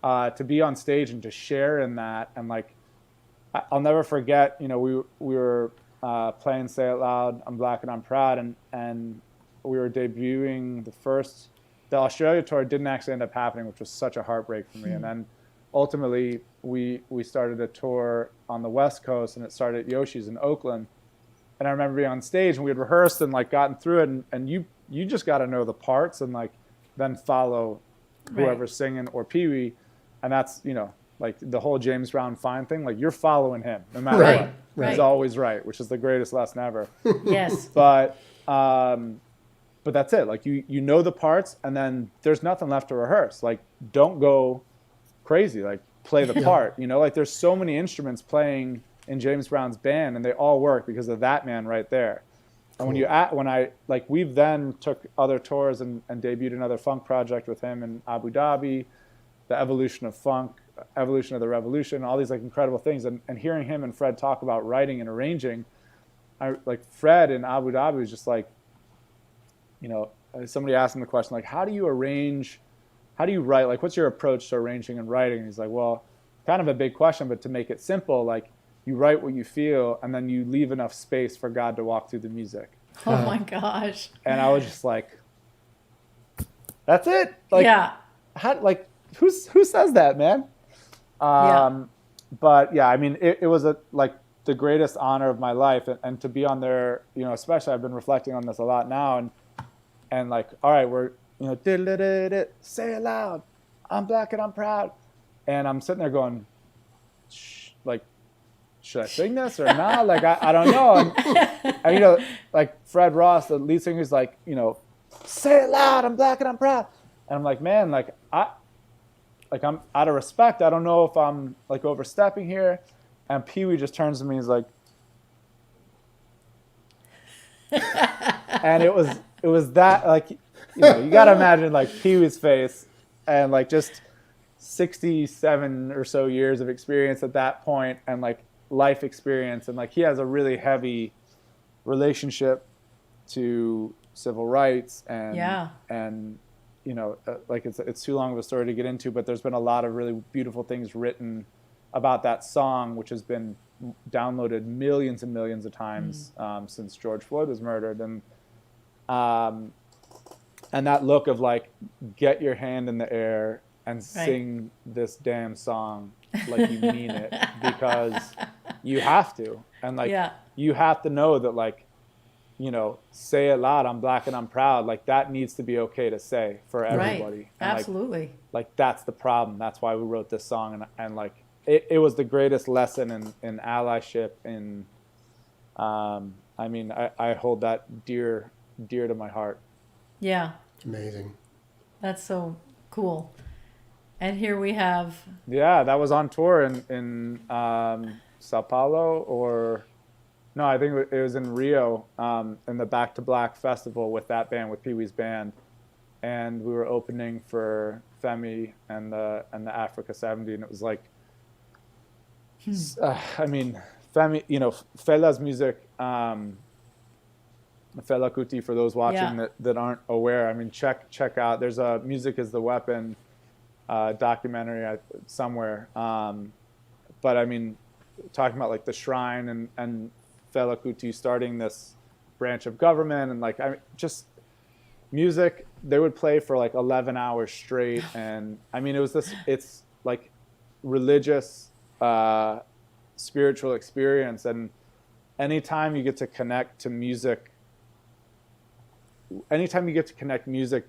[SPEAKER 4] to be on stage and to share in that. And like, I'll never forget, you know, we were playing Say It Loud, I'm Black and I'm Proud, and we were debuting the Australia tour didn't actually end up happening, which was such a heartbreak for me. And then ultimately we started a tour on the West Coast, and it started at Yoshi's in Oakland. And I remember being on stage and we had rehearsed and like gotten through it, and you just got to know the parts and like then follow whoever's singing or Pee Wee. And that's, you know, like the whole James Brown Fine thing, like you're following him no matter what.
[SPEAKER 3] Right.
[SPEAKER 4] He's always right, which is the greatest lesson ever.
[SPEAKER 2] Yes.
[SPEAKER 4] But that's it. Like you know the parts, and then there's nothing left to rehearse. Like don't go crazy. Like play the part. You know, like there's so many instruments playing in James Brown's band, and they all work because of that man right there. And we've then took other tours and debuted another funk project with him in Abu Dhabi, the evolution of funk, evolution of the revolution, all these like incredible things. And hearing him and Fred talk about writing and arranging, like Fred in Abu Dhabi was just like, you know, somebody asked him the question, like, how do you write? Like, what's your approach to arranging and writing? And he's like, well, kind of a big question, but to make it simple, like you write what you feel and then you leave enough space for God to walk through the music.
[SPEAKER 2] Oh my gosh.
[SPEAKER 4] And I was just like, that's it. Like, who says that, man? But yeah, I mean, it was like the greatest honor of my life, and to be on there, you know, especially I've been reflecting on this a lot now, and like, all right, we're, you know, say it loud, I'm Black and I'm Proud, and I'm sitting there going, like, should I sing this or not? Like, I don't know. And, you know, like Fred Ross, the lead singer, is like, you know, say it loud, I'm Black and I'm Proud. And I'm like, man, like I'm out of respect. I don't know if I'm like overstepping here. And Pee Wee just turns to me and he's like, and it was that, like, you know, you got to imagine like Pee Wee's face and like just 67 or so years of experience at that point, and like life experience, and like he has a really heavy relationship to civil rights and you know, like it's too long of a story to get into, but there's been a lot of really beautiful things written about that song, which has been downloaded millions and millions of times since George Floyd was murdered. And that look of like, get your hand in the air and sing this damn song like you mean it, because you have to. And like, you have to know that, like, you know, say it loud, I'm Black and I'm Proud. Like that needs to be okay to say for everybody.
[SPEAKER 2] Right.
[SPEAKER 4] And
[SPEAKER 2] Absolutely.
[SPEAKER 4] Like that's the problem. That's why we wrote this song. And like, it was the greatest lesson in allyship. I mean, I hold that dear to my heart.
[SPEAKER 2] Yeah.
[SPEAKER 3] Amazing.
[SPEAKER 2] That's so cool. And here we have.
[SPEAKER 4] Yeah, that was on tour in Sao Paulo, or no, I think it was in Rio, in the Back to Black festival with that band, with Pee Wee's band, and we were opening for Femi and the Africa 70, and it was like, I mean, Femi, you know, Fela's music, Fela Kuti, for those watching that aren't aware, I mean, check out. There's a Music is the Weapon documentary somewhere, but I mean, talking about like the shrine and Fela Kuti starting this branch of government, and like, I mean, just music, they would play for like 11 hours straight. And I mean, it's like religious, spiritual experience. And anytime you get to connect music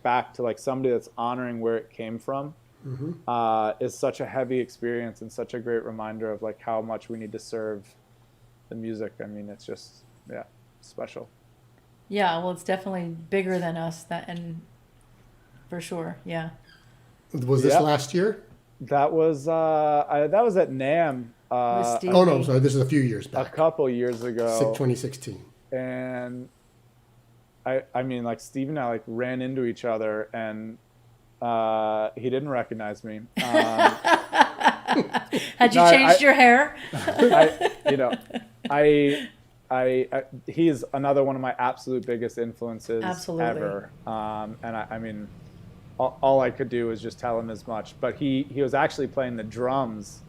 [SPEAKER 4] back to like somebody that's honoring where it came from, is such a heavy experience and such a great reminder of like how much we need to serve the music. I mean, it's just, special.
[SPEAKER 2] Yeah, well, it's definitely bigger than us, and for sure, yeah.
[SPEAKER 3] Was this last year?
[SPEAKER 4] That was at NAMM.
[SPEAKER 3] Oh no, sorry, this is a few years back.
[SPEAKER 4] A couple years ago.
[SPEAKER 3] 2016.
[SPEAKER 4] And I mean, like Steve and I like ran into each other, and he didn't recognize me.
[SPEAKER 2] Had you
[SPEAKER 4] No,
[SPEAKER 2] changed your hair?
[SPEAKER 4] He's another one of my absolute biggest influences
[SPEAKER 2] Absolutely.
[SPEAKER 4] ever. And I mean, all I could do was just tell him as much. But he was actually playing the drums,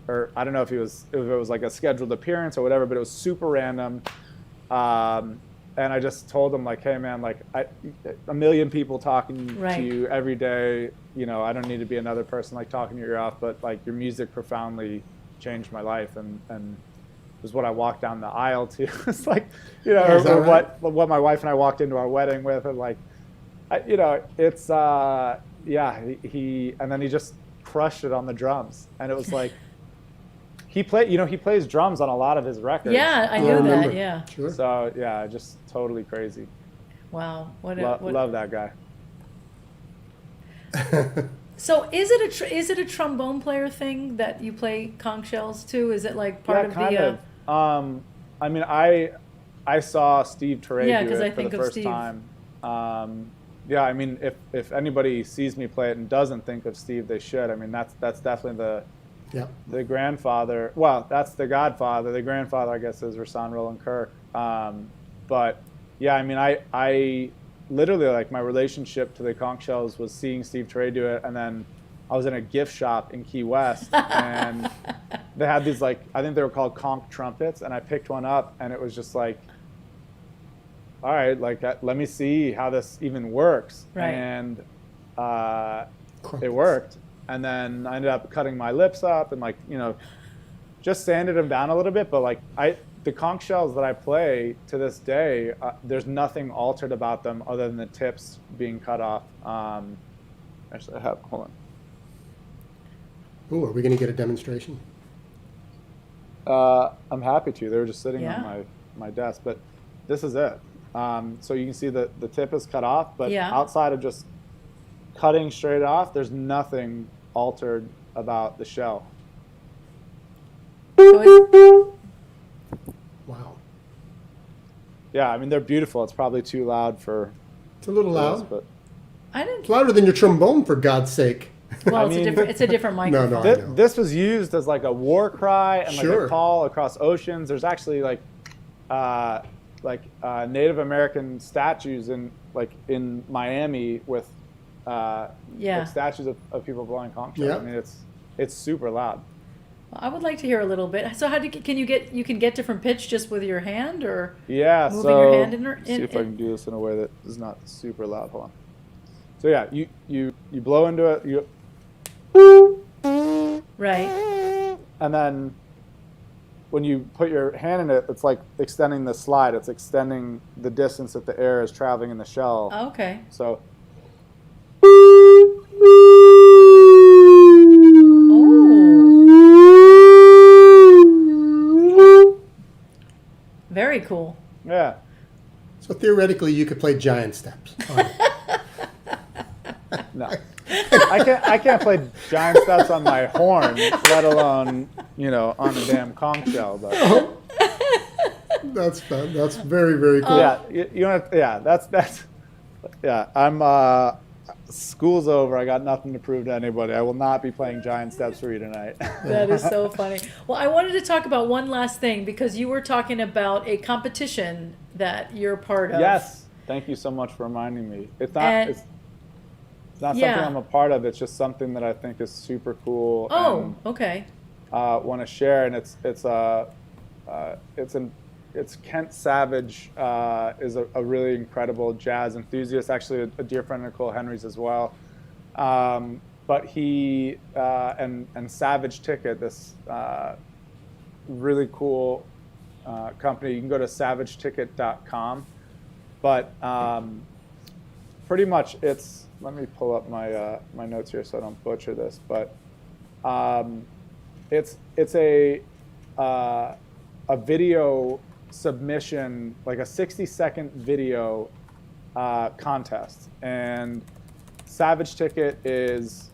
[SPEAKER 4] or I don't know if it was like a scheduled appearance or whatever, but it was super random. And I just told him, like, hey man, like, a million people talking to you every day. I don't need to be another person like talking your ear off, but like your music profoundly changed my life, and it was what I walked down the aisle to. It's like, or what my wife and I walked into our wedding with, and like, it's he and then he just crushed it on the drums, and it was like. He plays drums on a lot of his records.
[SPEAKER 2] Yeah, I knew that. Yeah.
[SPEAKER 3] Sure.
[SPEAKER 4] So yeah, just totally crazy.
[SPEAKER 2] Wow.
[SPEAKER 4] Love that guy.
[SPEAKER 2] So is it a trombone player thing that you play conch shells too? Is it like part of
[SPEAKER 4] kind
[SPEAKER 2] the?
[SPEAKER 4] of. I mean, I saw Steve Teray do it for the first time. Yeah, I mean, if anybody sees me play it and doesn't think of Steve, they should. I mean, that's definitely the grandfather. Well, that's the godfather. The grandfather, I guess, is Rahsaan Roland Kirk. But yeah, I mean, I literally, like, my relationship to the conch shells was seeing Steve Teray do it, and then I was in a gift shop in Key West, and they had these, like, I think they were called conch trumpets, and I picked one up, and it was just like, all right, like, let me see how this even works.
[SPEAKER 2] Right.
[SPEAKER 4] And it worked. And then I ended up cutting my lips up and, like, just sanded them down a little bit. But like the conch shells that I play to this day, there's nothing altered about them other than the tips being cut off. Actually, hold on.
[SPEAKER 3] Ooh, are we going to get a demonstration?
[SPEAKER 4] I'm happy to. They were just sitting on my desk, but this is it. So you can see that the tip is cut off, but outside of just cutting straight off, there's nothing altered about the shell.
[SPEAKER 3] Wow.
[SPEAKER 4] Yeah, I mean, they're beautiful. It's probably too loud for.
[SPEAKER 3] It's a little loud.
[SPEAKER 4] Us, but
[SPEAKER 3] it's louder than your trombone, for God's sake.
[SPEAKER 2] Well, it's a different microphone.
[SPEAKER 3] No, I know.
[SPEAKER 4] This was used as like a war cry and like a call across oceans. There's actually like Native American statues in Miami with like statues of people blowing conch shells. I mean, it's super loud.
[SPEAKER 2] Well, I would like to hear a little bit. So how can you get different pitch just with your hand, or moving your hand in?
[SPEAKER 4] See if I can do this in a way that is not super loud. Hold on. So yeah, you blow into it,
[SPEAKER 2] right,
[SPEAKER 4] and then when you put your hand in it, it's like extending the slide. It's extending the distance that the air is traveling in the shell.
[SPEAKER 2] Oh, okay.
[SPEAKER 4] So.
[SPEAKER 2] Very cool.
[SPEAKER 4] Yeah.
[SPEAKER 3] So theoretically, you could play giant steps.
[SPEAKER 4] No, I can't play giant steps on my horn, let alone on a damn conch shell. But
[SPEAKER 3] that's very, very cool.
[SPEAKER 4] Yeah, that's I'm. School's over. I got nothing to prove to anybody. I will not be playing giant steps for you tonight.
[SPEAKER 2] That is so funny. Well, I wanted to talk about one last thing, because you were talking about a competition that you're part of.
[SPEAKER 4] Yes. Thank you so much for reminding me. It's not something I'm a part of. It's just something that I think is super cool.
[SPEAKER 2] Oh, okay.
[SPEAKER 4] Want to share, and it's Kent Savage is a really incredible jazz enthusiast, actually a dear friend of Nicole Henry's as well. But he and Savage Ticket, this really cool company. You can go to savageticket.com. But pretty much let me pull up my notes here so I don't butcher this. But it's a video submission, like a 60-second video contest. And Savage Ticket is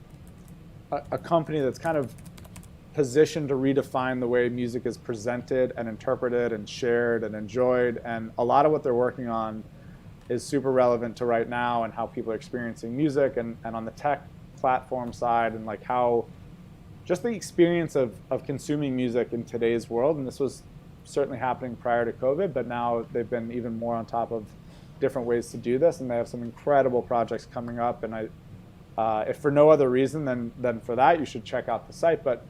[SPEAKER 4] a company that's kind of positioned to redefine the way music is presented and interpreted and shared and enjoyed. And a lot of what they're working on is super relevant to right now and how people are experiencing music, and on the tech platform side, and like how just the experience of consuming music in today's world. And this was certainly happening prior to COVID, but now they've been even more on top of different ways to do this, and they have some incredible projects coming up. And if for no other reason than for that, you should check out the site. But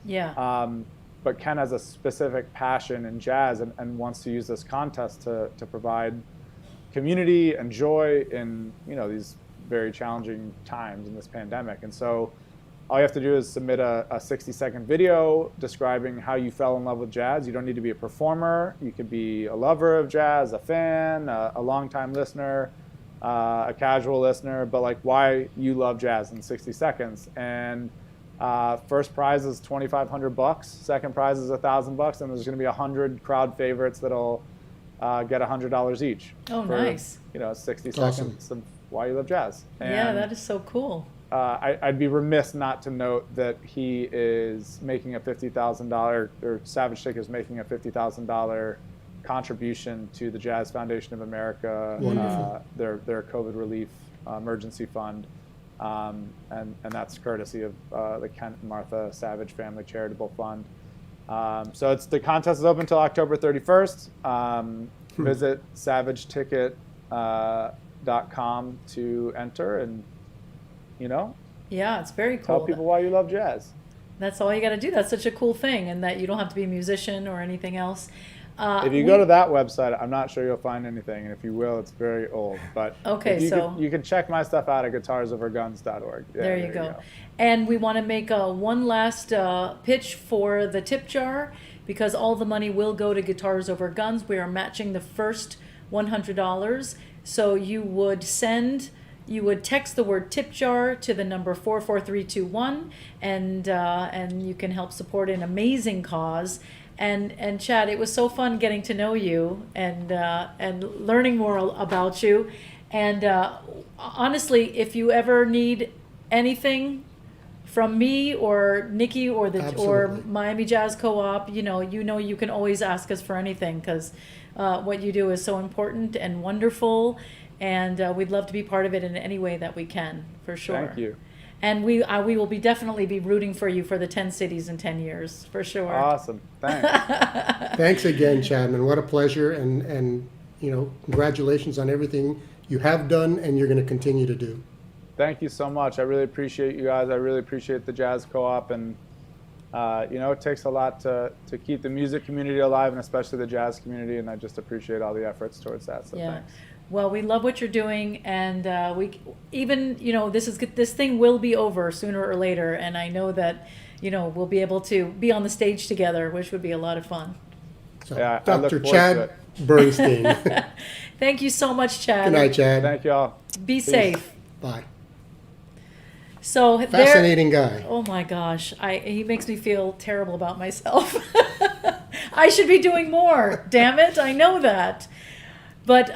[SPEAKER 4] but Ken has a specific passion in jazz and wants to use this contest to provide community and joy in these very challenging times in this pandemic. And so all you have to do is submit a 60-second video describing how you fell in love with jazz. You don't need to be a performer. You could be a lover of jazz, a fan, a longtime listener, a casual listener, but like why you love jazz in 60 seconds. And first prize is $2,500. Second prize is $1,000, and there's going to be 100 crowd favorites that'll get $100 each.
[SPEAKER 2] Oh,
[SPEAKER 4] for,
[SPEAKER 2] nice.
[SPEAKER 4] 60
[SPEAKER 3] Awesome.
[SPEAKER 4] seconds of why you love jazz.
[SPEAKER 2] Yeah,
[SPEAKER 4] And,
[SPEAKER 2] that is so cool.
[SPEAKER 4] I'd be remiss not to note that he is making a $50,000, or Savage Tick is making a $50,000 contribution to the Jazz Foundation of America, their COVID relief emergency fund, and that's courtesy of the Kent and Martha Savage Family Charitable Fund. So the contest is open until October 31st. Visit savageticket.com to enter, and
[SPEAKER 2] Yeah, it's very cool.
[SPEAKER 4] tell people why you love jazz.
[SPEAKER 2] That's all you got to do. That's such a cool thing, and that you don't have to be a musician or anything else.
[SPEAKER 4] If you go to that website, I'm not sure you'll find anything, and if you will, it's very old. But
[SPEAKER 2] Okay,
[SPEAKER 4] you can check my stuff out at guitarsoverguns.org. Yeah,
[SPEAKER 2] there you go. And we want to make one last pitch for the tip jar, because all the money will go to Guitars Over Guns. We are matching the first $100. So you would text the word tip jar to the number 44321, and you can help support an amazing cause. And Chad, it was so fun getting to know you and learning more about you. And honestly, if you ever need anything from me or Nikki or
[SPEAKER 3] Absolutely.
[SPEAKER 2] Miami Jazz Co-op, you can always ask us for anything, because what you do is so important and wonderful. And we'd love to be part of it in any way that we can, for sure.
[SPEAKER 4] Thank you.
[SPEAKER 2] And we will definitely be rooting for you for the 10 cities in 10 years, for sure.
[SPEAKER 4] Awesome. Thanks.
[SPEAKER 3] Thanks again, Chadman. What a pleasure, and congratulations on everything you have done and you're going to continue to do.
[SPEAKER 4] Thank you so much. I really appreciate you guys. I really appreciate the Jazz Co-op, and it takes a lot to keep the music community alive, and especially the jazz community, and I just appreciate all the efforts towards that. So
[SPEAKER 2] Yeah.
[SPEAKER 4] thanks.
[SPEAKER 2] Well, we love what you're doing, and this thing will be over sooner or later, and I know that we'll be able to be on the stage together, which would be a lot of fun.
[SPEAKER 3] So,
[SPEAKER 4] Yeah, I look
[SPEAKER 3] Dr.
[SPEAKER 4] forward to
[SPEAKER 3] Chad
[SPEAKER 4] it.
[SPEAKER 3] Bernstein.
[SPEAKER 2] Thank you so much, Chad.
[SPEAKER 3] Good night, Chad.
[SPEAKER 4] Thank y'all.
[SPEAKER 2] Be safe.
[SPEAKER 3] Bye.
[SPEAKER 2] So
[SPEAKER 3] Fascinating guy.
[SPEAKER 2] Oh my gosh, he makes me feel terrible about myself. I should be doing more. Damn it, I know that. But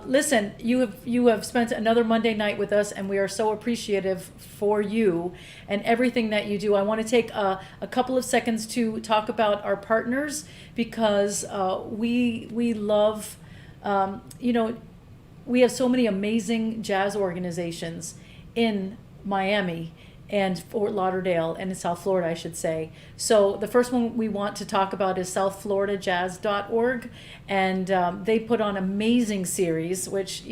[SPEAKER 2] listen, you have spent another Monday night with us, and we are so appreciative for you and everything that you do. I want to take a couple of seconds to talk about our partners, because we love, we have so many amazing jazz organizations in Miami and Fort Lauderdale and in South Florida, I should say. So the first one we want to talk about is southfloridajazz.org, and they put on amazing series, which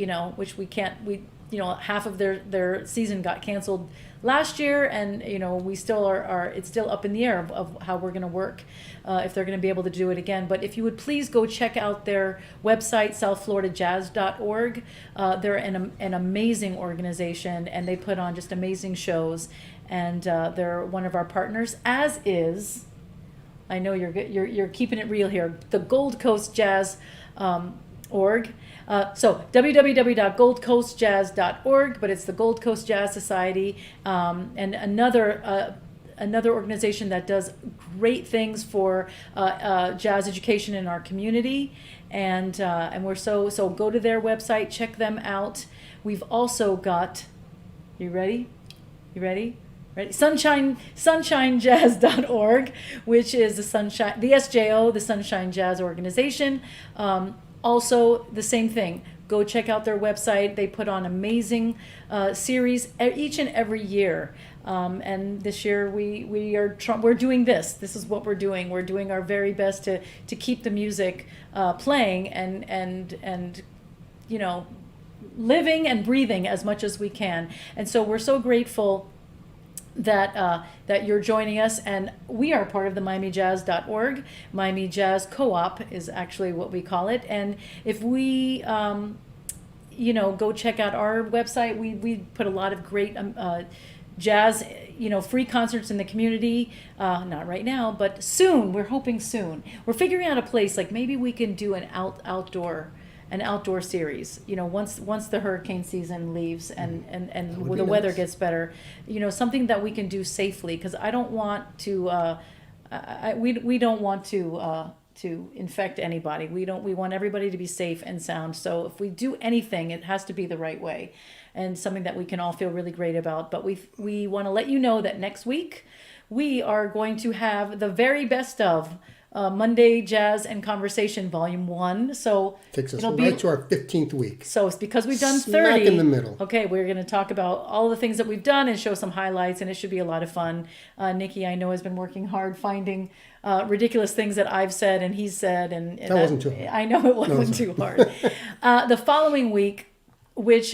[SPEAKER 2] half of their season got canceled last year, and we still are it's still up in the air of how we're going to work, if they're going to be able to do it again. But if you would please go check out their website, southfloridajazz.org. They're an amazing organization, and they put on just amazing shows, and they're one of our partners, as is, I know you're keeping it real here, the Gold Coast Jazz org. So www.goldcoastjazz.org, but it's the Gold Coast Jazz Society, and another organization that does great things for jazz education in our community, and we're so go to their website, check them out. We've also got, you ready? Sunshinejazz.org, which is the SJO, the Sunshine Jazz Organization. Also, the same thing. Go check out their website. They put on amazing series each and every year. And this year we're doing this. This is what we're doing. We're doing our very best to keep the music playing and you know, living and breathing as much as we can. And so we're so grateful that you're joining us, and we are part of the MiamiJazz.org. Miami Jazz Co-op is actually what we call it. And if we you know, go check out our website, we put a lot of great jazz, you know, free concerts in the community. Not right now, but soon. We're hoping soon. We're figuring out a place, like maybe we can do an outdoor series, you know, once the hurricane season leaves and the weather gets better, you know, something that we can do safely, because I don't want to we don't want to infect anybody. We want everybody to be safe and sound. So if we do anything, it has to be the right way and something that we can all feel really great about. But we want to let you know that next week we are going to have the very best of Monday Jazz and Conversation Volume 1. So
[SPEAKER 3] Takes us
[SPEAKER 2] it'll
[SPEAKER 3] right to our 15th week.
[SPEAKER 2] So it's because we've done
[SPEAKER 3] Smack
[SPEAKER 2] 30.
[SPEAKER 3] in the middle.
[SPEAKER 2] Okay, we're going to talk about all the things that we've done and show some highlights, and it should be a lot of fun. Nikki, I know, has been working hard finding ridiculous things that I've said and he's said. And
[SPEAKER 3] That wasn't too hard.
[SPEAKER 2] I know it wasn't too hard. The following week, which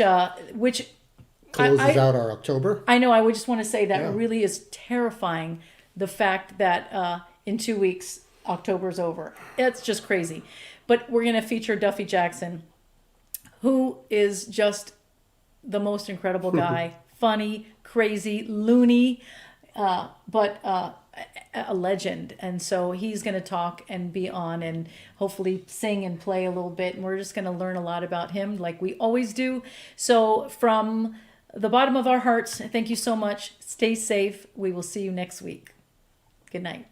[SPEAKER 3] Closes out our October.
[SPEAKER 2] I know, I would just want to say that
[SPEAKER 3] Yeah.
[SPEAKER 2] really is terrifying, the fact that in 2 weeks, October's over. It's just crazy. But we're going to feature Duffy Jackson, who is just the most incredible guy. Funny, crazy, loony, but a legend. And so he's going to talk and be on and hopefully sing and play a little bit. And we're just going to learn a lot about him like we always do. So from the bottom of our hearts, thank you so much. Stay safe. We will see you next week. Good night.